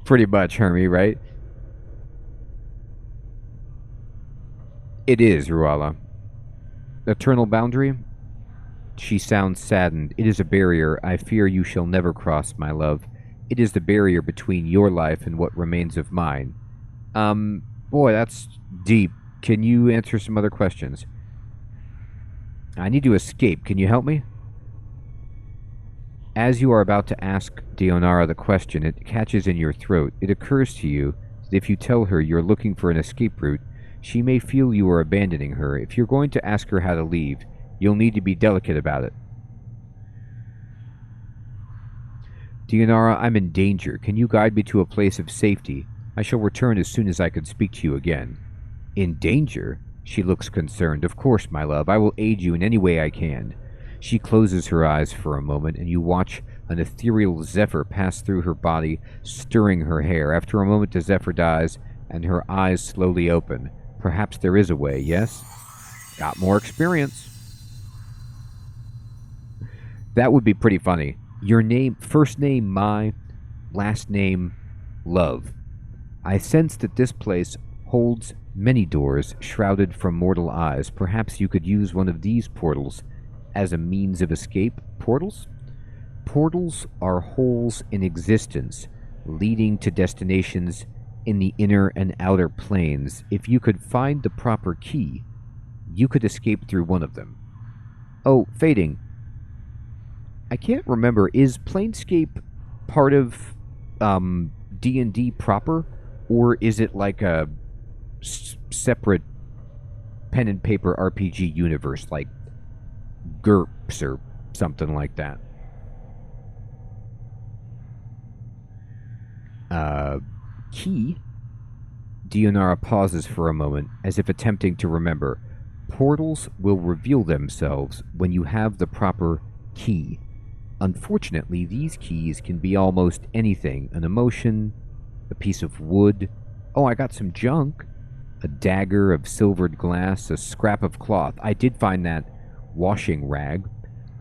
Pretty much, Hermie, right? It is, Ruala. Eternal boundary? She sounds saddened. It is a barrier I fear you shall never cross, my love. It is the barrier between your life and what remains of mine. Boy, that's deep. Can you answer some other questions? I need to escape. Can you help me? As you are about to ask Dionara the question, it catches in your throat. It occurs to you that if you tell her you're looking for an escape route, she may feel you are abandoning her. If you're going to ask her how to leave, you'll need to be delicate about it. Dionara, I'm in danger. Can you guide me to a place of safety? I shall return as soon as I can speak to you again. In danger? She looks concerned. Of course, my love. I will aid you in any way I can. She closes her eyes for a moment, and you watch an ethereal zephyr pass through her body, stirring her hair. After a moment, the zephyr dies, and her eyes slowly open. Perhaps there is a way, yes? Got more experience. That would be pretty funny. Your name, first name, my, last name, love. I sense that this place holds many doors shrouded from mortal eyes. Perhaps you could use one of these portals as a means of escape. Portals? Portals are holes in existence, leading to destinations in the inner and outer planes. If you could find the proper key, you could escape through one of them. Oh, Fading. I can't remember. Is Planescape part of D&D proper? Or is it like a separate pen and paper RPG universe like GURPS or something like that? Key? Dionara pauses for a moment, as if attempting to remember. Portals will reveal themselves when you have the proper key. Unfortunately, these keys can be almost anything. An emotion, a piece of wood. Oh, I got some junk. A dagger of silvered glass, a scrap of cloth. I did find that washing rag.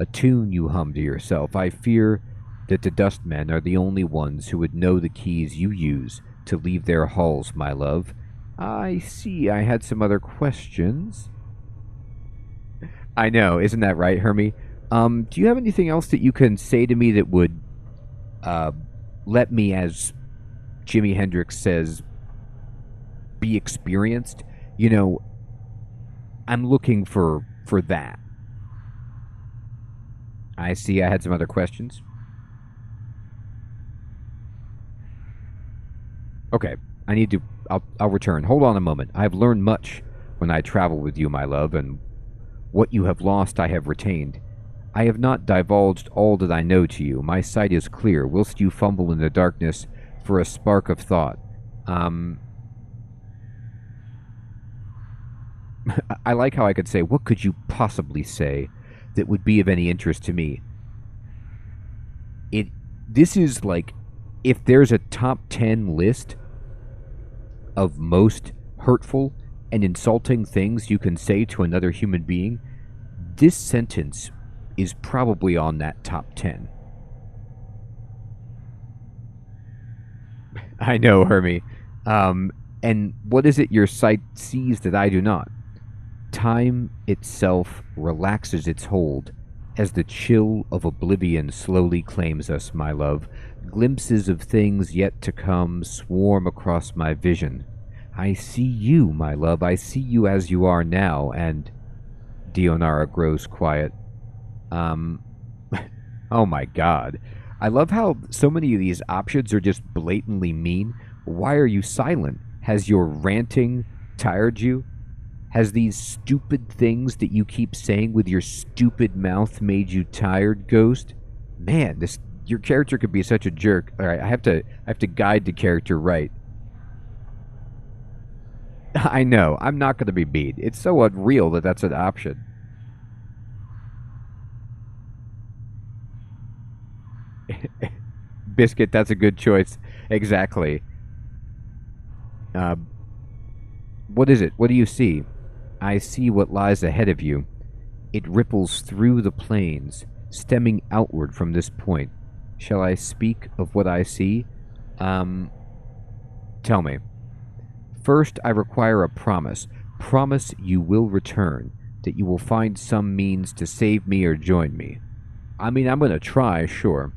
A tune you hum to yourself. I fear that the Dustmen are the only ones who would know the keys you use to leave their halls, my love. I see I had some other questions. I know, isn't that right, Hermie? Do you have anything else that you can say to me that would let me, as Jimi Hendrix says, be experienced? You know, I'm looking for that. I see I had some other questions. Okay, I need to... I'll return. Hold on a moment. I have learned much when I travel with you, my love, and what you have lost I have retained. I have not divulged all that I know to you. My sight is clear, whilst you fumble in the darkness for a spark of thought. I like how I could say, what could you possibly say that would be of any interest to me? This is like, if there's a top 10 list of most hurtful and insulting things you can say to another human being, this sentence is probably on that top 10. I know, Hermie. And what is it your sight sees that I do not? Time itself relaxes its hold as the chill of oblivion slowly claims us, my love. Glimpses of things yet to come swarm across my vision. I see you, my love. I see you as you are now, and... Dionara grows quiet. Oh my god. I love how so many of these options are just blatantly mean. Why are you silent? Has your ranting tired you? Has these stupid things that you keep saying with your stupid mouth made you tired, Ghost? Man, your character could be such a jerk. All right, I have to guide the character right. I know, I'm not going to be mean. It's so unreal that that's an option. Biscuit, that's a good choice. Exactly. What is it? What do you see? I see what lies ahead of you. It ripples through the plains, stemming outward from this point. Shall I speak of what I see? Tell me. First, I require a promise. Promise you will return, that you will find some means to save me or join me. I mean, I'm going to try, sure.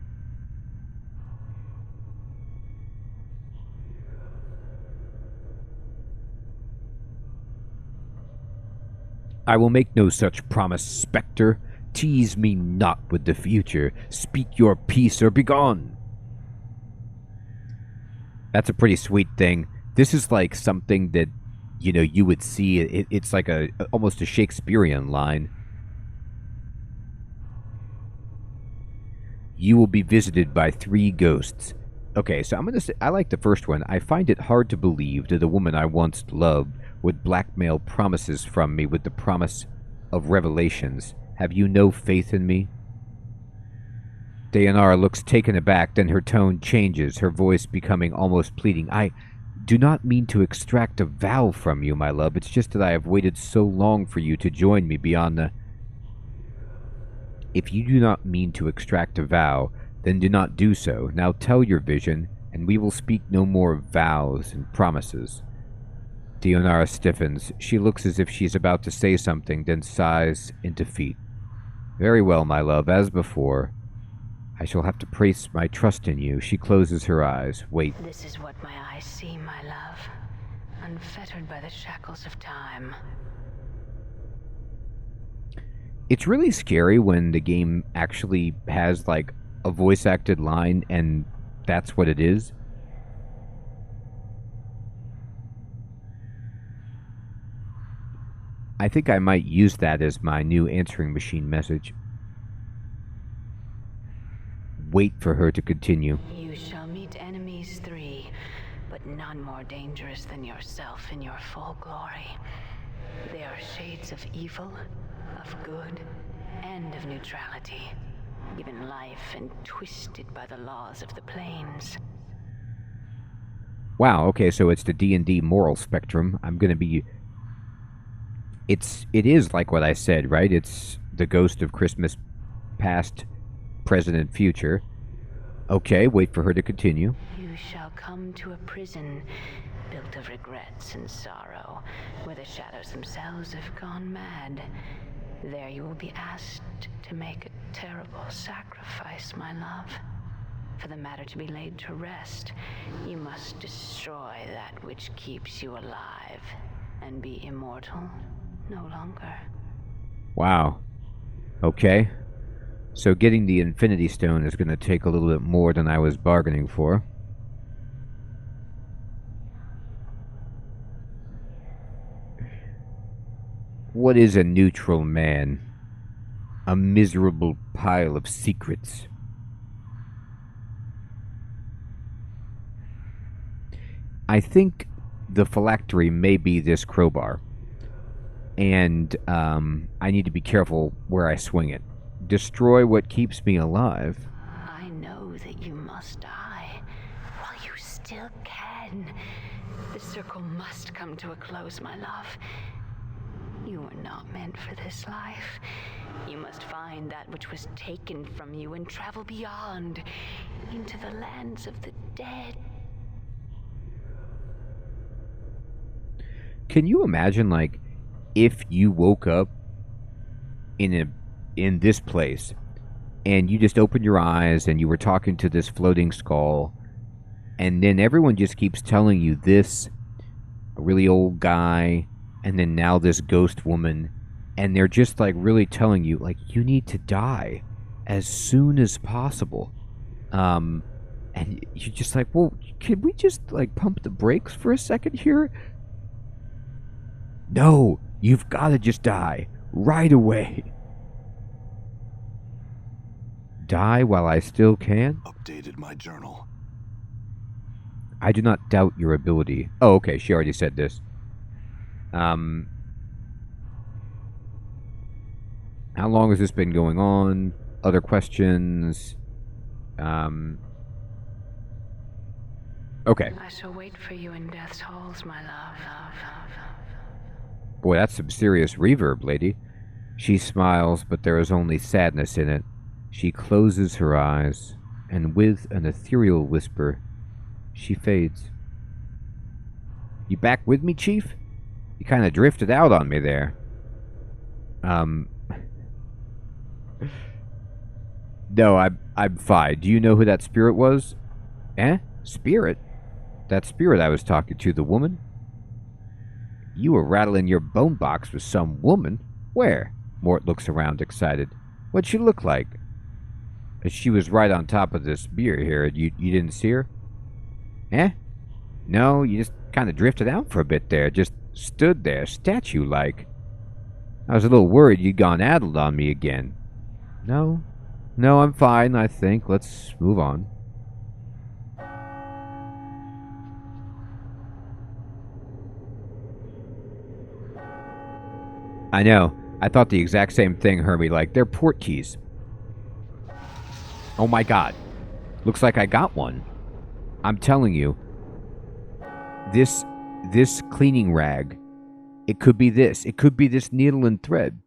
I will make no such promise, Spectre. Tease me not with the future. Speak your peace or begone. That's a pretty sweet thing. This is like something that, you know, you would see. It's like almost a Shakespearean line. You will be visited by 3 ghosts. Okay, so I'm going to say, I like the first one. I find it hard to believe that the woman I once loved would blackmail promises from me with the promise of revelations. Have you no faith in me? Dayanara looks taken aback, then her tone changes, her voice becoming almost pleading. I do not mean to extract a vow from you, my love. It's just that I have waited so long for you to join me beyond the... If you do not mean to extract a vow, then do not do so. Now tell your vision, and we will speak no more of vows and promises. Dionara stiffens. She looks as if she's about to say something, then sighs in defeat. Very well, my love, as before. I shall have to place my trust in you. She closes her eyes. Wait. This is what my eyes see, my love. Unfettered by the shackles of time. It's really scary when the game actually has, like, a voice-acted line, and that's what it is. I think I might use that as my new answering machine message. Wait for her to continue. You shall meet enemies 3, but none more dangerous than yourself in your full glory. They are shades of evil, of good, and of neutrality, given life and twisted by the laws of the planes. Wow, okay, so it's the D&D moral spectrum. I'm gonna be... It is like what I said, right? It's the ghost of Christmas past, present, and future. Okay, wait for her to continue. You shall come to a prison built of regrets and sorrow, where the shadows themselves have gone mad. There you will be asked to make a terrible sacrifice, my love. For the matter to be laid to rest, you must destroy that which keeps you alive and be immortal no longer. Wow. Okay. So getting the Infinity Stone is going to take a little bit more than I was bargaining for. What is a neutral man? A miserable pile of secrets. I think the phylactery may be this crowbar. And I need to be careful where I swing it. Destroy what keeps me alive. I know that you must die while you still can. The circle must come to a close, my love. You were not meant for this life. You must find that which was taken from you and travel beyond, into the lands of the dead. Can you imagine, like, if you woke up in this place and you just opened your eyes and you were talking to this floating skull, and then everyone just keeps telling you this, a really old guy, and then now this ghost woman, and they're just like really telling you, like, you need to die as soon as possible. And you're just like, well, can we just like pump the brakes for a second here? No, you've got to just die right away. Die while I still can? Updated my journal. I do not doubt your ability. Oh, okay, she already said this. How long has this been going on? Other questions? Okay. I shall wait for you in death's halls, my love. Boy, that's some serious reverb, lady. She smiles, but there is only sadness in it. She closes her eyes, and with an ethereal whisper, she fades. You back with me, Chief? You kind of drifted out on me there. No, I'm fine. Do you know who that spirit was? Eh? Spirit? That spirit I was talking to, the woman? You were rattling your bone box with some woman? Where? Mort looks around, excited. What'd she look like? She was right on top of this beer here. You didn't see her? Eh? No, you just kind of drifted out for a bit there. Just stood there, statue-like. I was a little worried you'd gone addled on me again. No, I'm fine, I think. Let's move on. I know. I thought the exact same thing, Hermie. Like, they're port keys. Oh my god. Looks like I got one. I'm telling you. This cleaning rag. It could be this. It could be this needle and thread.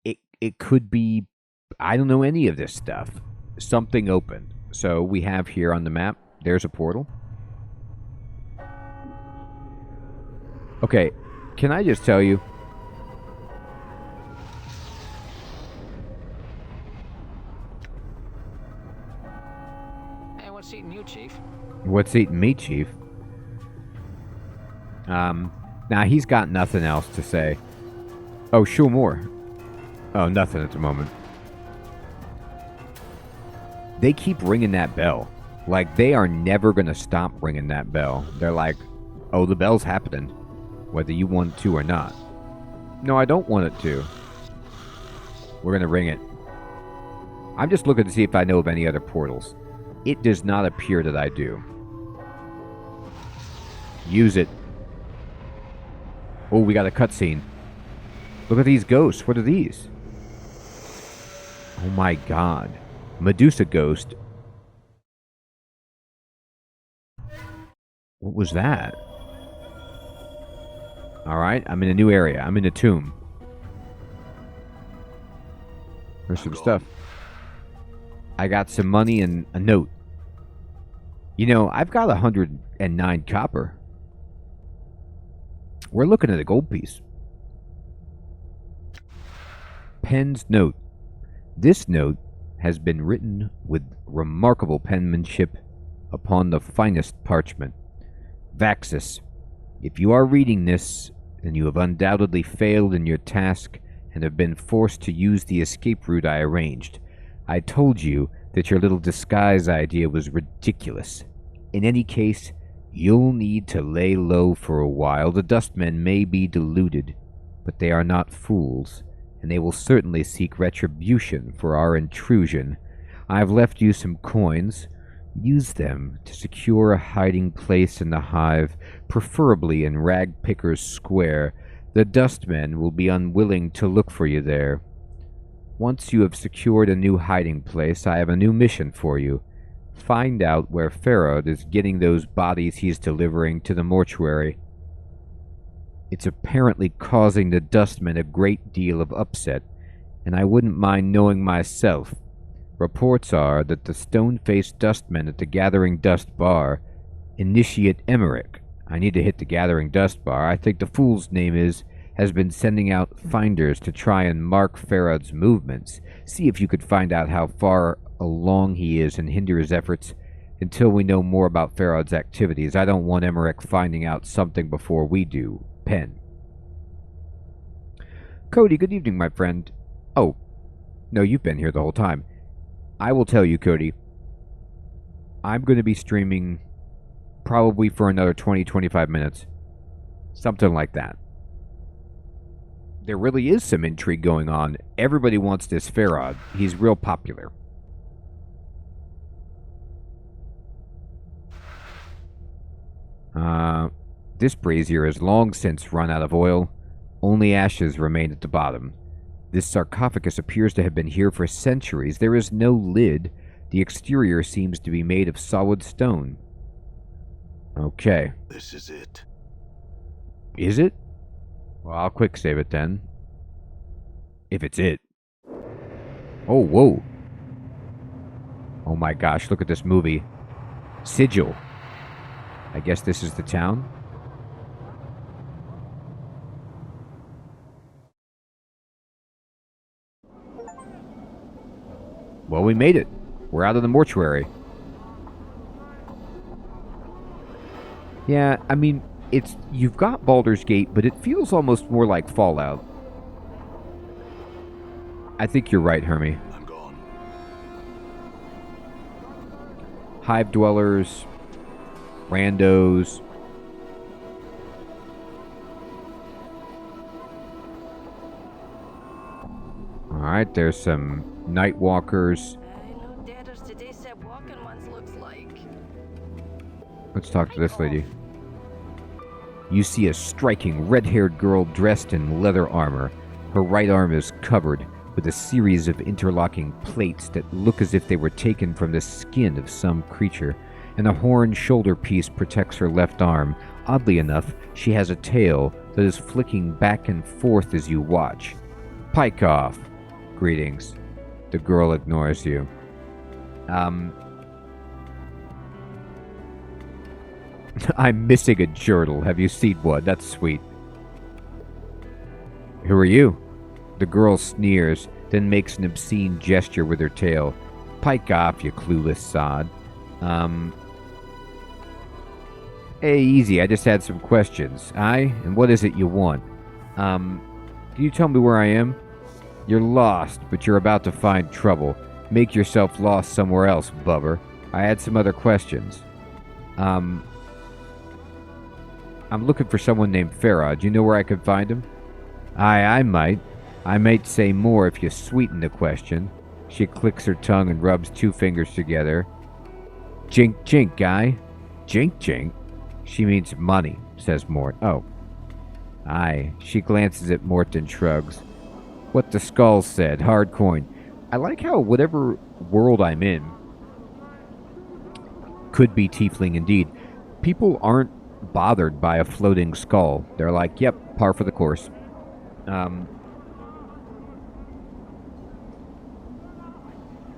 It could be... I don't know any of this stuff. Something opened. So we have here on the map, there's a portal. Okay, can I just tell you... What's eating me, Chief? Nah, he's got nothing else to say. Oh, show more. Oh, nothing at the moment. They keep ringing that bell. Like, they are never going to stop ringing that bell. They're like, oh, the bell's happening, whether you want it to or not. No, I don't want it to. We're going to ring it. I'm just looking to see if I know of any other portals. It does not appear that I do. Use it. Oh, we got a cutscene. Look at these ghosts. What are these? Oh my god. Medusa ghost. What was that? Alright, I'm in a new area. I'm in a tomb. There's some stuff. I got some money and a note. You know, I've got 109 copper. We're looking at a gold piece. Pen's note. This note has been written with remarkable penmanship upon the finest parchment. Vaxis, if you are reading this, then you have undoubtedly failed in your task and have been forced to use the escape route I arranged. I told you that your little disguise idea was ridiculous. In any case, you'll need to lay low for a while. The Dustmen may be deluded, but they are not fools, and they will certainly seek retribution for our intrusion. I've left you some coins. Use them to secure a hiding place in the hive, preferably in Ragpicker's Square. The Dustmen will be unwilling to look for you there. Once you have secured a new hiding place, I have a new mission for you. Find out where Farod is getting those bodies he's delivering to the mortuary. It's apparently causing the Dustmen a great deal of upset, and I wouldn't mind knowing myself. Reports are that the stone-faced Dustmen at the Gathering Dust Bar, Initiate Emmerich, I need to hit the Gathering Dust Bar, I think the fool's name has been sending out finders to try and mark Farod's movements. See if you could find out how far along he is and hinder his efforts until we know more about Farod's activities. I don't want Emmerich finding out something before we do. Pen. Cody, good evening, my friend. Oh, no, you've been here the whole time. I will tell you, Cody, I'm going to be streaming probably for another 20-25 minutes. Something like that. There really is some intrigue going on. Everybody wants this Farod. He's real popular. This brazier has long since run out of oil. Only ashes remain at the bottom. This sarcophagus appears to have been here for centuries. There is no lid. The exterior seems to be made of solid stone. Okay. This is it. Is it? Well, I'll quick save it then. If it's it. Oh, whoa. Oh my gosh, look at this movie. Sigil. I guess this is the town? Well, we made it. We're out of the mortuary. Yeah, I mean, you've got Baldur's Gate, but it feels almost more like Fallout. I think you're right, Hermie. I'm gone. Hive dwellers, randos. Alright, there's some night walkers. Let's talk to this lady. You see a striking red-haired girl dressed in leather armor. Her right arm is covered with a series of interlocking plates that look as if they were taken from the skin of some creature, and a horn shoulder piece protects her left arm. Oddly enough, she has a tail that is flicking back and forth as you watch. Pike off. Greetings. The girl ignores you. I'm missing a journal. Have you seen one? That's sweet. Who are you? The girl sneers, then makes an obscene gesture with her tail. Pike off, you clueless sod. Hey, easy. I just had some questions. Aye? And what is it you want? Can you tell me where I am? You're lost, but you're about to find trouble. Make yourself lost somewhere else, bubber. I had some other questions. I'm looking for someone named Farah. Do you know where I could find him? Aye, I might. I might say more if you sweeten the question. She clicks her tongue and rubs two fingers together. Jink, jink, guy. Jink, jink? She means money, says Mort. Oh. Aye. She glances at Mort and shrugs. What the skull said. Hard coin. I like how whatever world I'm in could be tiefling indeed. People aren't bothered by a floating skull. They're like, yep, par for the course.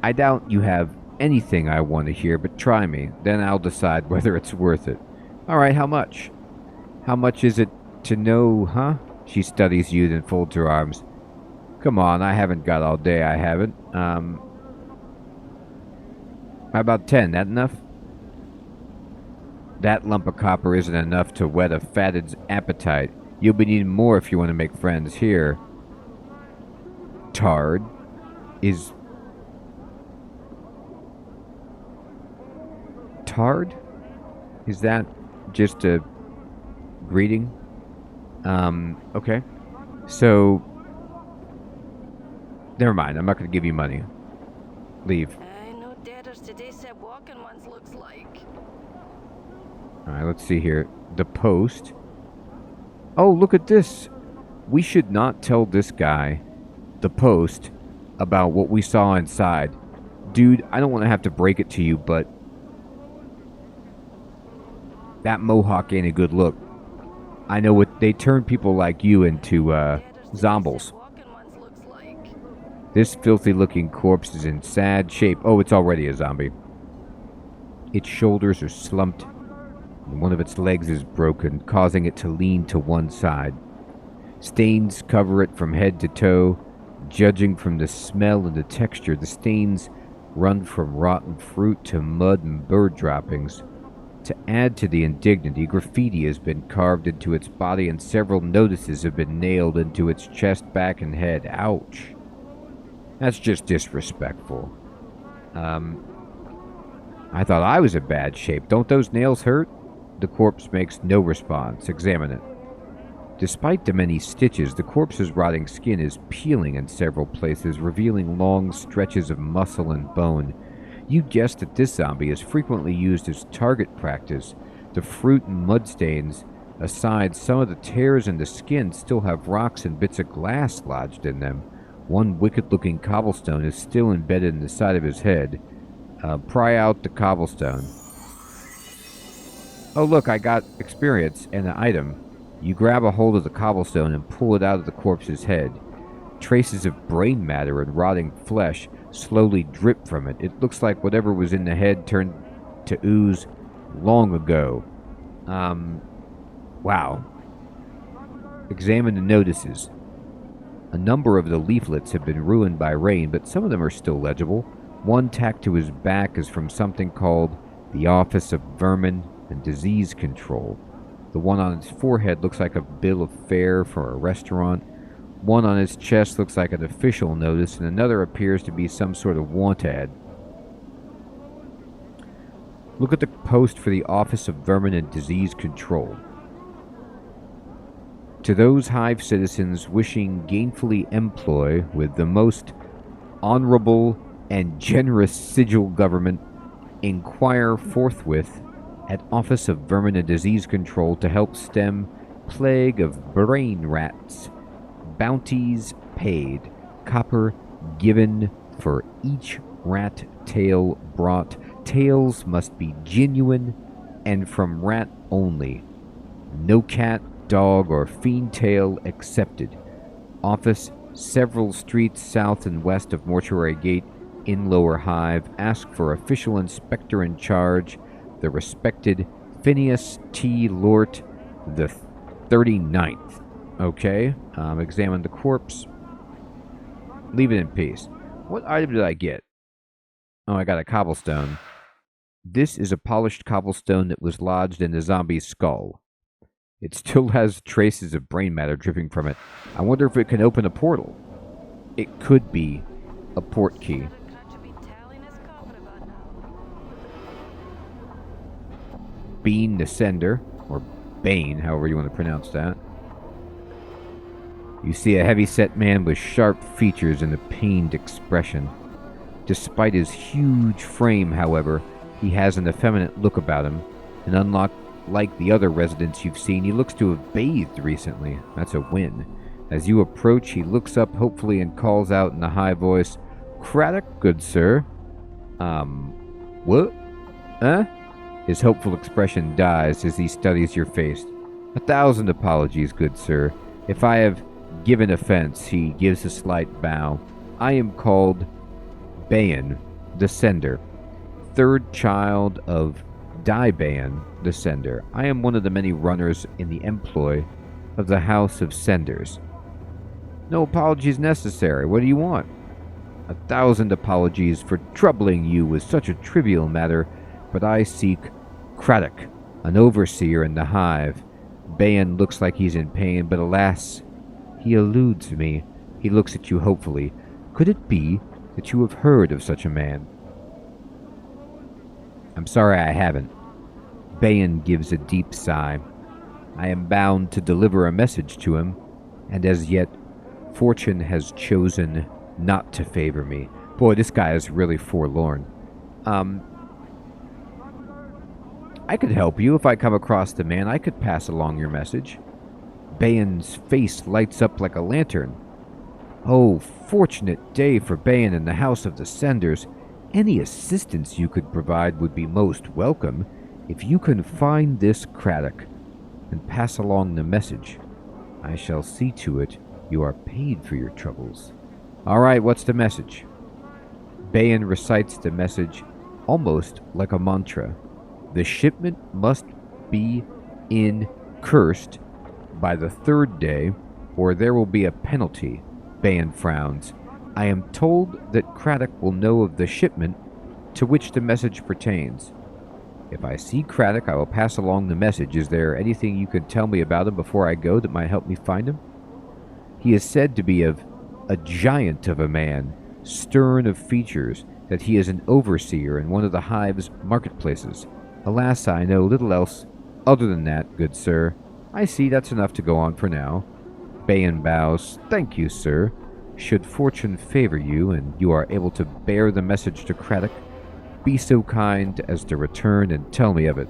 I doubt you have anything I want to hear, but try me. Then I'll decide whether it's worth it. Alright, how much? How much is it to know, huh? She studies you, then folds her arms. Come on, I haven't got all day, I haven't. How about 10? That enough? That lump of copper isn't enough to whet a fatted's appetite. You'll be needing more if you want to make friends here. Tard is... Tard? Is that just a greeting? Okay. So... Never mind, I'm not going to give you money. Leave. I know debtors today said walking ones looks like. Alright, let's see here. The post. Oh, look at this. We should not tell this guy, the post, about what we saw inside. Dude, I don't want to have to break it to you, but that mohawk ain't a good look. I know what they turn people like you into, zombies. This filthy-looking corpse is in sad shape. Oh, it's already a zombie. Its shoulders are slumped, and one of its legs is broken, causing it to lean to one side. Stains cover it from head to toe. Judging from the smell and the texture, the stains run from rotten fruit to mud and bird droppings. To add to the indignity, graffiti has been carved into its body and several notices have been nailed into its chest, back, and head. Ouch. That's just disrespectful. I thought I was in bad shape. Don't those nails hurt? The corpse makes no response. Examine it. Despite the many stitches, the corpse's rotting skin is peeling in several places, revealing long stretches of muscle and bone. You guessed that this zombie is frequently used as target practice. The fruit and mud stains aside, some of the tears in the skin still have rocks and bits of glass lodged in them. One wicked-looking cobblestone is still embedded in the side of his head. Pry out the cobblestone. Oh, look, I got experience and an item. You grab a hold of the cobblestone and pull it out of the corpse's head. Traces of brain matter and rotting flesh slowly drip from it. It looks like whatever was in the head turned to ooze long ago. Wow. Examine the notices. A number of the leaflets have been ruined by rain, but some of them are still legible. One tacked to his back is from something called the Office of Vermin and Disease Control. The one on his forehead looks like a bill of fare for a restaurant. One on his chest looks like an official notice, and another appears to be some sort of want ad. Look at the post for the Office of Vermin and Disease Control. To those hive citizens wishing gainfully employ with the most honorable and generous Sigil government, inquire forthwith at Office of Vermin and Disease Control to help stem plague of brain rats. Bounties paid. Copper given for each rat tail brought. Tails must be genuine and from rat only. No cat, dog, or fiend tail accepted. Office several streets south and west of Mortuary Gate in Lower Hive. Ask for official inspector in charge, the respected Phineas T. Lort the 39th. Okay, examine the corpse. Leave it in peace. What item did I get? Oh, I got a cobblestone. This is a polished cobblestone that was lodged in the zombie's skull. It still has traces of brain matter dripping from it. I wonder if it can open a portal. It could be a port key. Bean the Sender, or Bane, however you want to pronounce that. You see a heavy-set man with sharp features and a pained expression. Despite his huge frame, however, he has an effeminate look about him, and unlike the other residents you've seen, he looks to have bathed recently. That's a win. As you approach, he looks up hopefully and calls out in a high voice, "Craddock, good sir." What? Huh? His hopeful expression dies as he studies your face. "1,000 apologies, good sir. If I have given offense," he gives a slight bow. "I am called Bayan, the Sender, third child of Bayan, the Sender. I am one of the many runners in the employ of the House of Senders." "No apologies necessary. What do you want?" "1,000 apologies for troubling you with such a trivial matter, but I seek Craddock, an overseer in the hive." Bayan looks like he's in pain, but alas, he eludes me. He looks at you hopefully. "Could it be that you have heard of such a man?" "I'm sorry I haven't." Bayan gives a deep sigh. "I am bound to deliver a message to him, and as yet, fortune has chosen not to favor me." Boy, this guy is really forlorn. "I could help you if I come across the man. I could pass along your message." Bayan's face lights up like a lantern. "Oh, fortunate day for Bayan and the House of the Senders. Any assistance you could provide would be most welcome. If you can find this Craddock and pass along the message, I shall see to it you are paid for your troubles." "All right, what's the message?" Bayan recites the message almost like a mantra. "The shipment must be cursed by the 3rd day, or there will be a penalty." Bayan frowns. "I am told that Craddock will know of the shipment to which the message pertains. If I see Craddock, I will pass along the message. Is there anything you can tell me about him before I go that might help me find him?" "He is said to be of a giant of a man, stern of features, that he is an overseer in one of the hive's marketplaces. Alas, I know little else other than that, good sir." "I see, that's enough to go on for now." Bayan bows. "Thank you, sir. Should fortune favor you, and you are able to bear the message to Craddock, be so kind as to return and tell me of it.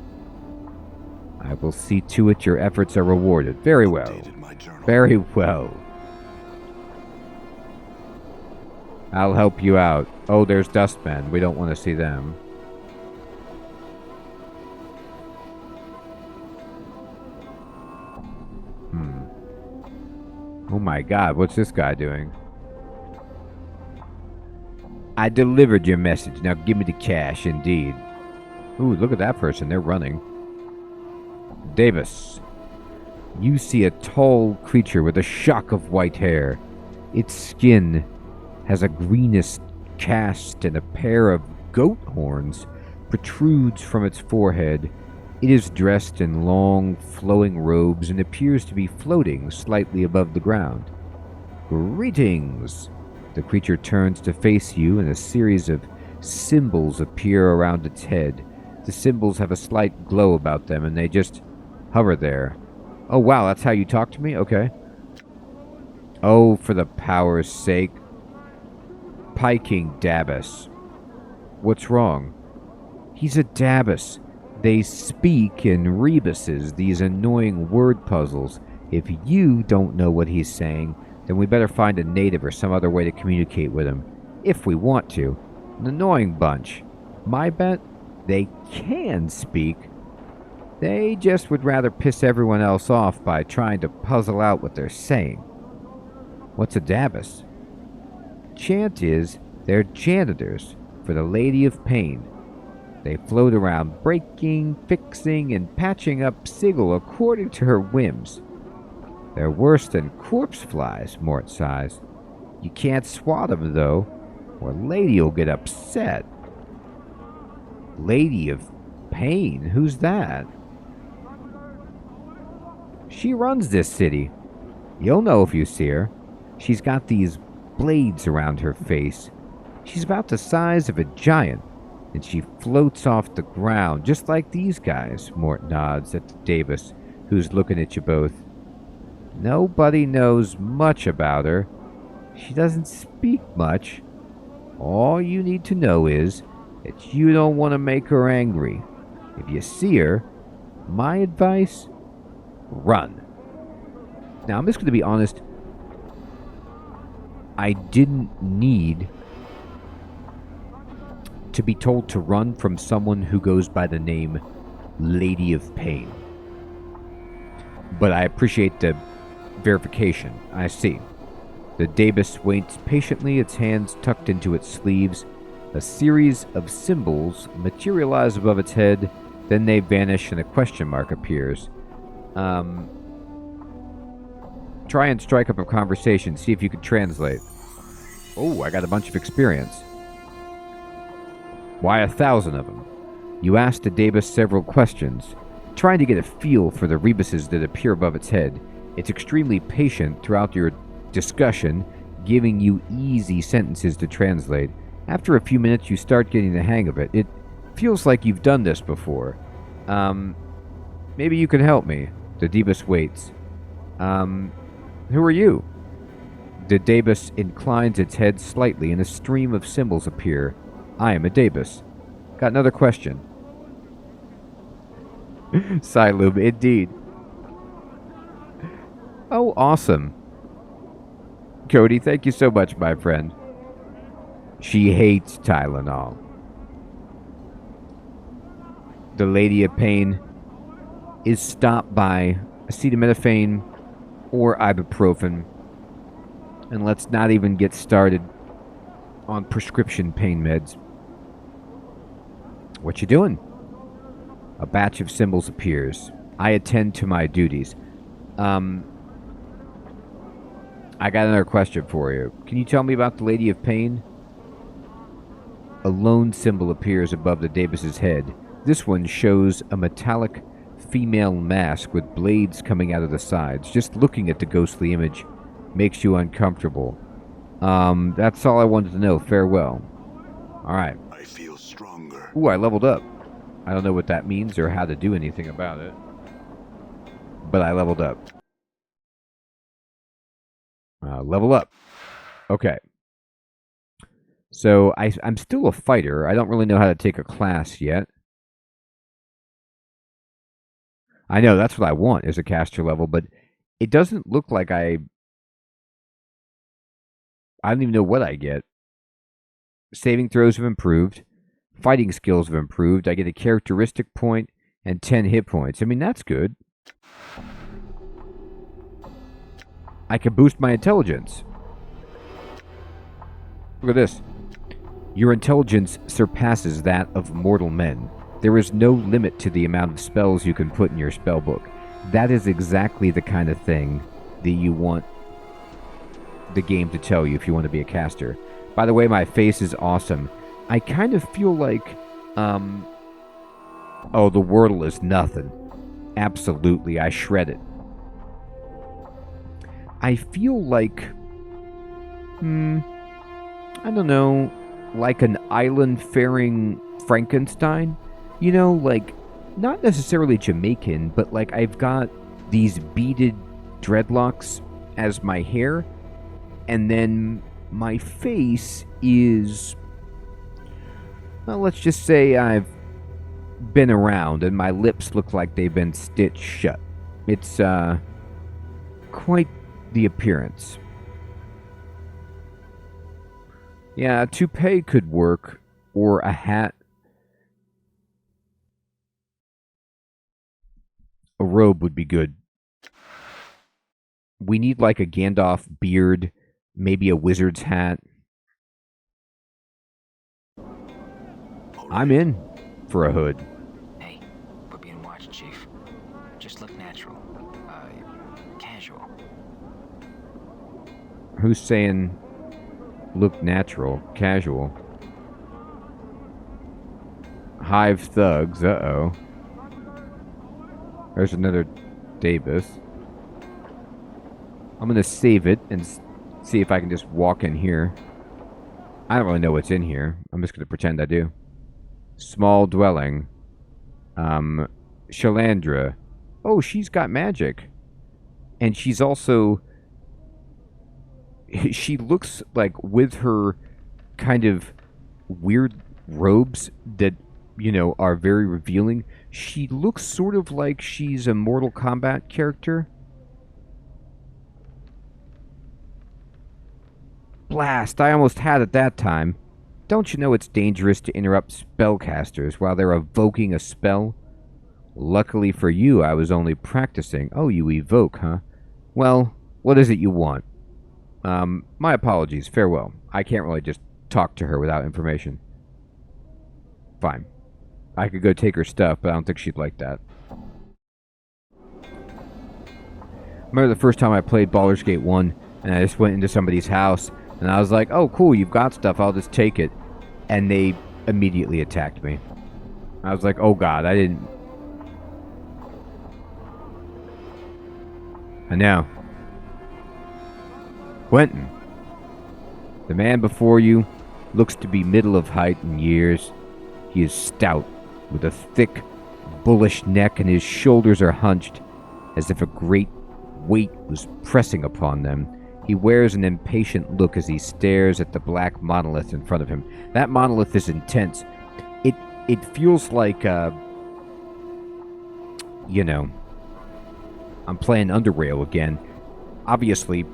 I will see to it your efforts are rewarded." "Very well. Updated my journal. Very well. I'll help you out." Oh, there's dustmen. We don't want to see them. Oh my god, what's this guy doing? "I delivered your message. Now give me the cash." "Indeed." Ooh, look at that person. They're running. Davis. You see a tall creature with a shock of white hair. Its skin has a greenish cast, and a pair of goat horns protrudes from its forehead. It is dressed in long, flowing robes and appears to be floating slightly above the ground. "Greetings!" The creature turns to face you, and a series of symbols appear around its head. The symbols have a slight glow about them, and they just hover there. "Oh, wow, that's how you talk to me? Okay." "Oh, for the power's sake. King Dabus." "What's wrong?" "He's a Dabus. They speak in rebuses, these annoying word puzzles. If you don't know what he's saying, then we better find a native or some other way to communicate with him. If we want to. An annoying bunch. My bet, they can speak. They just would rather piss everyone else off by trying to puzzle out what they're saying." "What's a Dabus?" "Chant is, they're janitors for the Lady of Pain. They float around breaking, fixing, and patching up Sigil according to her whims. They're worse than corpse flies, Mort sighs. You can't swat them, though, or Lady'll get upset." Lady of Pain? Who's that? She runs this city. You'll know if you see her. She's got these blades around her face. She's about the size of a giant, and she floats off the ground, just like these guys. Mort nods at Davis, who's looking at you both. Nobody knows much about her. She doesn't speak much. All you need to know is that you don't want to make her angry. If you see her, my advice, run. Now, I'm just going to be honest. I didn't need to be told to run from someone who goes by the name Lady of Pain. But I appreciate the verification. I see. The Davis waits patiently, its hands tucked into its sleeves. A series of symbols materialize above its head, then they vanish and a question mark appears. Try and strike up a conversation, see if you can translate. Oh, I got a bunch of experience. Why 1,000 of them? You ask the Davis several questions, trying to get a feel for the rebuses that appear above its head. It's extremely patient throughout your discussion, giving you easy sentences to translate. After a few minutes, you start getting the hang of it. It feels like you've done this before. Maybe you can help me. The Davis waits. Who are you? The Davis inclines its head slightly, and a stream of symbols appear. I am a Davis. Got another question. Silum, indeed. Oh, awesome. Cody, thank you so much, my friend. She hates Tylenol. The Lady of Pain is stopped by acetaminophen or ibuprofen. And let's not even get started on prescription pain meds. What you doing? A batch of symbols appears. I attend to my duties. I got another question for you. Can you tell me about the Lady of Pain? A lone symbol appears above the Davis's head. This one shows a metallic female mask with blades coming out of the sides. Just looking at the ghostly image makes you uncomfortable. That's all I wanted to know. Farewell. Alright. I feel stronger. Ooh, I leveled up. I don't know what that means or how to do anything about it. But I leveled up. Level up. Okay. So, I'm still a fighter. I don't really know how to take a class yet. I know, that's what I want, is a caster level, but it doesn't look like I don't even know what I get. Saving throws have improved. Fighting skills have improved. I get a characteristic point and 10 hit points. I mean, that's good. I can boost my intelligence. Look at this. Your intelligence surpasses that of mortal men. There is no limit to the amount of spells you can put in your spellbook. That is exactly the kind of thing that you want the game to tell you if you want to be a caster. By the way, my face is awesome. I kind of feel like, oh, the Wordle is nothing. Absolutely, I shred it. I feel like, I don't know, like an island-faring Frankenstein. You know, like, not necessarily Jamaican, but like I've got these beaded dreadlocks as my hair, and then my face is, well, let's just say I've been around and my lips look like they've been stitched shut. It's, quite the appearance. Yeah, a toupee could work, or a hat. A robe would be good. We need like a Gandalf beard, maybe a wizard's hat. I'm in for a hood. Hey, we're being watched, Chief. Just look natural. Casual. Who's saying look natural, casual? Hive thugs. Uh-oh. There's another Davis. I'm going to save it and see if I can just walk in here. I don't really know what's in here. I'm just going to pretend I do. Small dwelling. Shalandra. Oh, she's got magic. And she's also... She looks like with her kind of weird robes that, you know, are very revealing. She looks sort of like she's a Mortal Kombat character. Blast, I almost had it that time. Don't you know it's dangerous to interrupt spellcasters while they're evoking a spell? Luckily for you, I was only practicing. Oh, you evoke, huh? Well, what is it you want? My apologies, farewell. I can't really just talk to her without information. Fine. I could go take her stuff, but I don't think she'd like that. Remember the first time I played Baldur's Gate 1, and I just went into somebody's house, and I was like, oh, cool, you've got stuff, I'll just take it. And they immediately attacked me. I was like, oh god, I didn't... I know. Quentin. The man before you looks to be middle of height and years. He is stout, with a thick, bullish neck, and his shoulders are hunched, as if a great weight was pressing upon them. He wears an impatient look as he stares at the black monolith in front of him. That monolith is intense. It feels like, you know, I'm playing Underrail again. Obviously,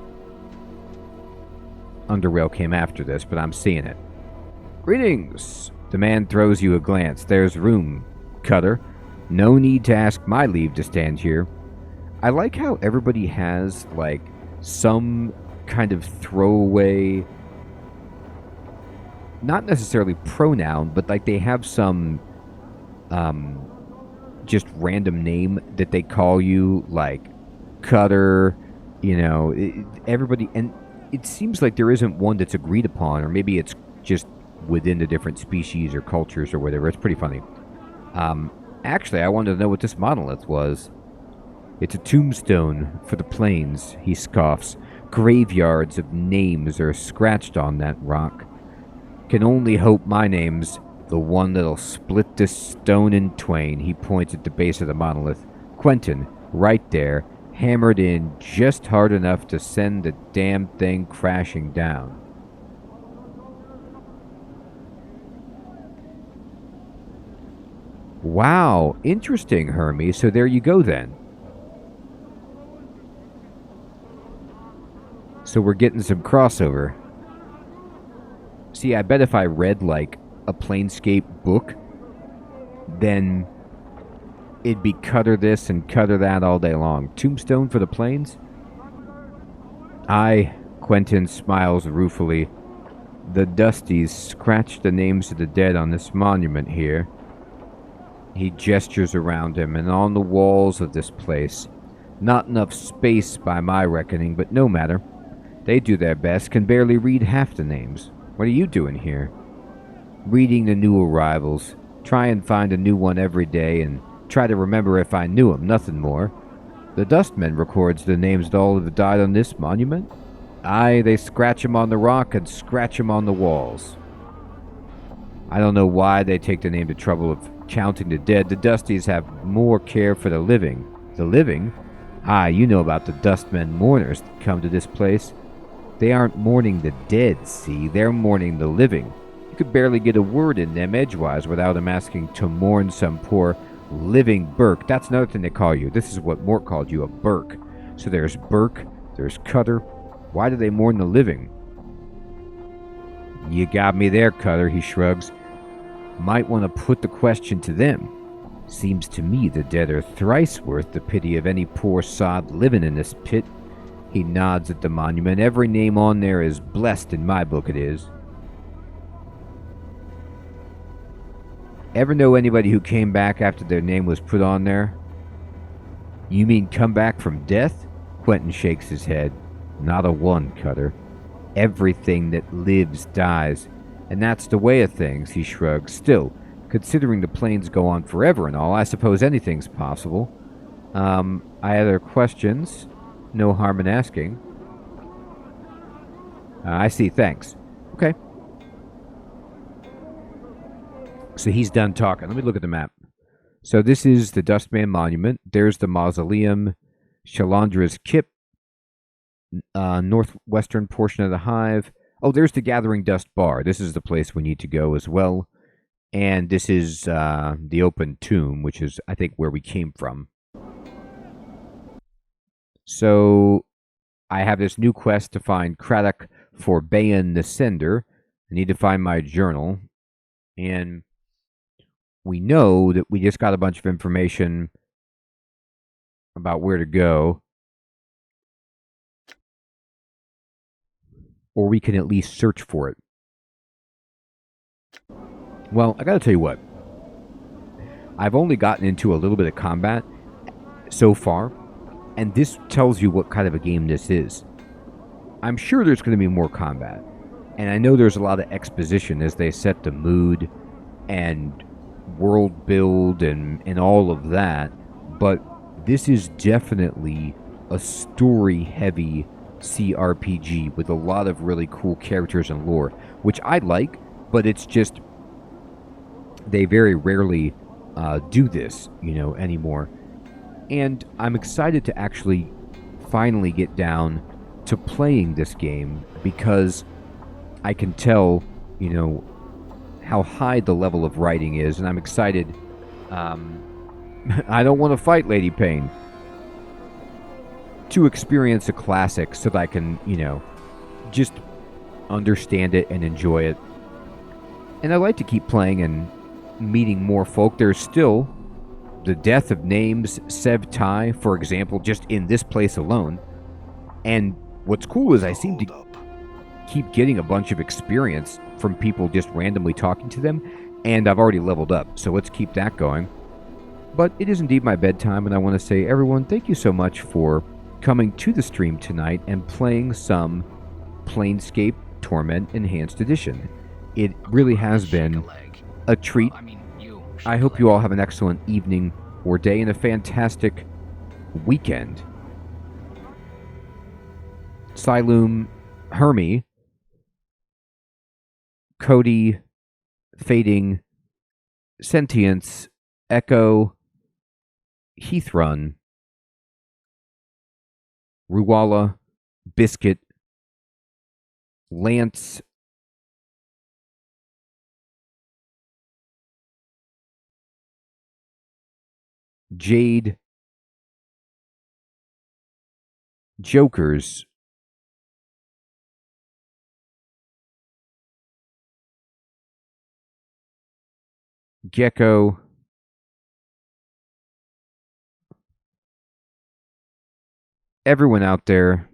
Underrail came after this, but I'm seeing it. Greetings! The man throws you a glance. There's room, Cutter. No need to ask my leave to stand here. I like how everybody has, like, some kind of throwaway, not necessarily pronoun, but like they have some just random name that they call you, like Cutter, you know, everybody, and it seems like there isn't one that's agreed upon, or maybe it's just within the different species or cultures or whatever. It's pretty funny. Actually, I wanted to know what this monolith was. It's a tombstone for the plains, he scoffs. Graveyards of names are scratched on that rock. Can only hope my name's the one that'll split this stone in twain. He points at the base of the monolith. Quentin, right there, hammered in just hard enough to send the damn thing crashing down. Wow, interesting, Hermie. So there you go then. So we're getting some crossover. See, I bet if I read, like, a Planescape book, then it'd be Cutter this and Cutter that all day long. Tombstone for the Plains? Aye, Quentin smiles ruefully. The Dusties scratched the names of the dead on this monument here. He gestures around him, and on the walls of this place. Not enough space by my reckoning, but no matter. They do their best, can barely read half the names. What are you doing here? Reading the new arrivals. Try and find a new one every day and try to remember if I knew him, nothing more. The Dustman records the names of all who died on this monument. Aye, they scratch 'em on the rock and scratch 'em on the walls. I don't know why they take the name to trouble of counting the dead. The Dusties have more care for the living. The living? Aye, you know about the Dustmen mourners that come to this place. They aren't mourning the dead, see? They're mourning the living. You could barely get a word in them edgewise without them asking to mourn some poor living Burke. That's another thing they call you. This is what Mort called you, a Burke. So there's Burke, there's Cutter. Why do they mourn the living? You got me there, Cutter, he shrugs. Might want to put the question to them. Seems to me the dead are thrice worth the pity of any poor sod living in this pit. He nods at the monument. Every name on there is blessed in my book, it is. Ever know anybody who came back after their name was put on there? You mean come back from death? Quentin shakes his head. Not a one, Cutter. Everything that lives dies. And that's the way of things, he shrugs. Still, considering the planes go on forever and all, I suppose anything's possible. I had other questions. No harm in asking. I see, thanks. Okay. So he's done talking. Let me look at the map. So this is the Dustman Monument. There's the Mausoleum. Shalandra's Kip. Northwestern portion of the Hive. Oh, there's the Gathering Dust Bar. This is the place we need to go as well. And this is the Open Tomb, which is, I think, where we came from. So I have this new quest to find Craddock for Bayan the Sender. I need to find my journal. And we know that we just got a bunch of information about where to go. Or we can at least search for it. Well, I gotta tell you what. I've only gotten into a little bit of combat so far, and this tells you what kind of a game this is. I'm sure there's going to be more combat, and I know there's a lot of exposition as they set the mood and world build and all of that, but this is definitely a story-heavy CRPG with a lot of really cool characters and lore, which I like, but it's just they very rarely do this, anymore. And I'm excited to actually finally get down to playing this game because I can tell, how high the level of writing is, and I'm excited. I don't want to fight Lady Pain. To experience a classic so that I can, just understand it and enjoy it. And I like to keep playing and meeting more folk. There's still the death of names, Sev Tai, for example, just in this place alone. And what's cool is I seem to keep getting a bunch of experience from people just randomly talking to them, and I've already leveled up, so let's keep that going. But it is indeed my bedtime, and I want to say, everyone, thank you so much for coming to the stream tonight and playing some Planescape Torment Enhanced Edition. It really has been a treat. I hope you all have an excellent evening or day and a fantastic weekend. Siloom, Hermie, Cody, Fading, Sentience, Echo, Heathrun, Ruwala, Biscuit, Lance, Jade, Jokers, Gecko, everyone out there,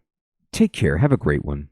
take care. Have a great one.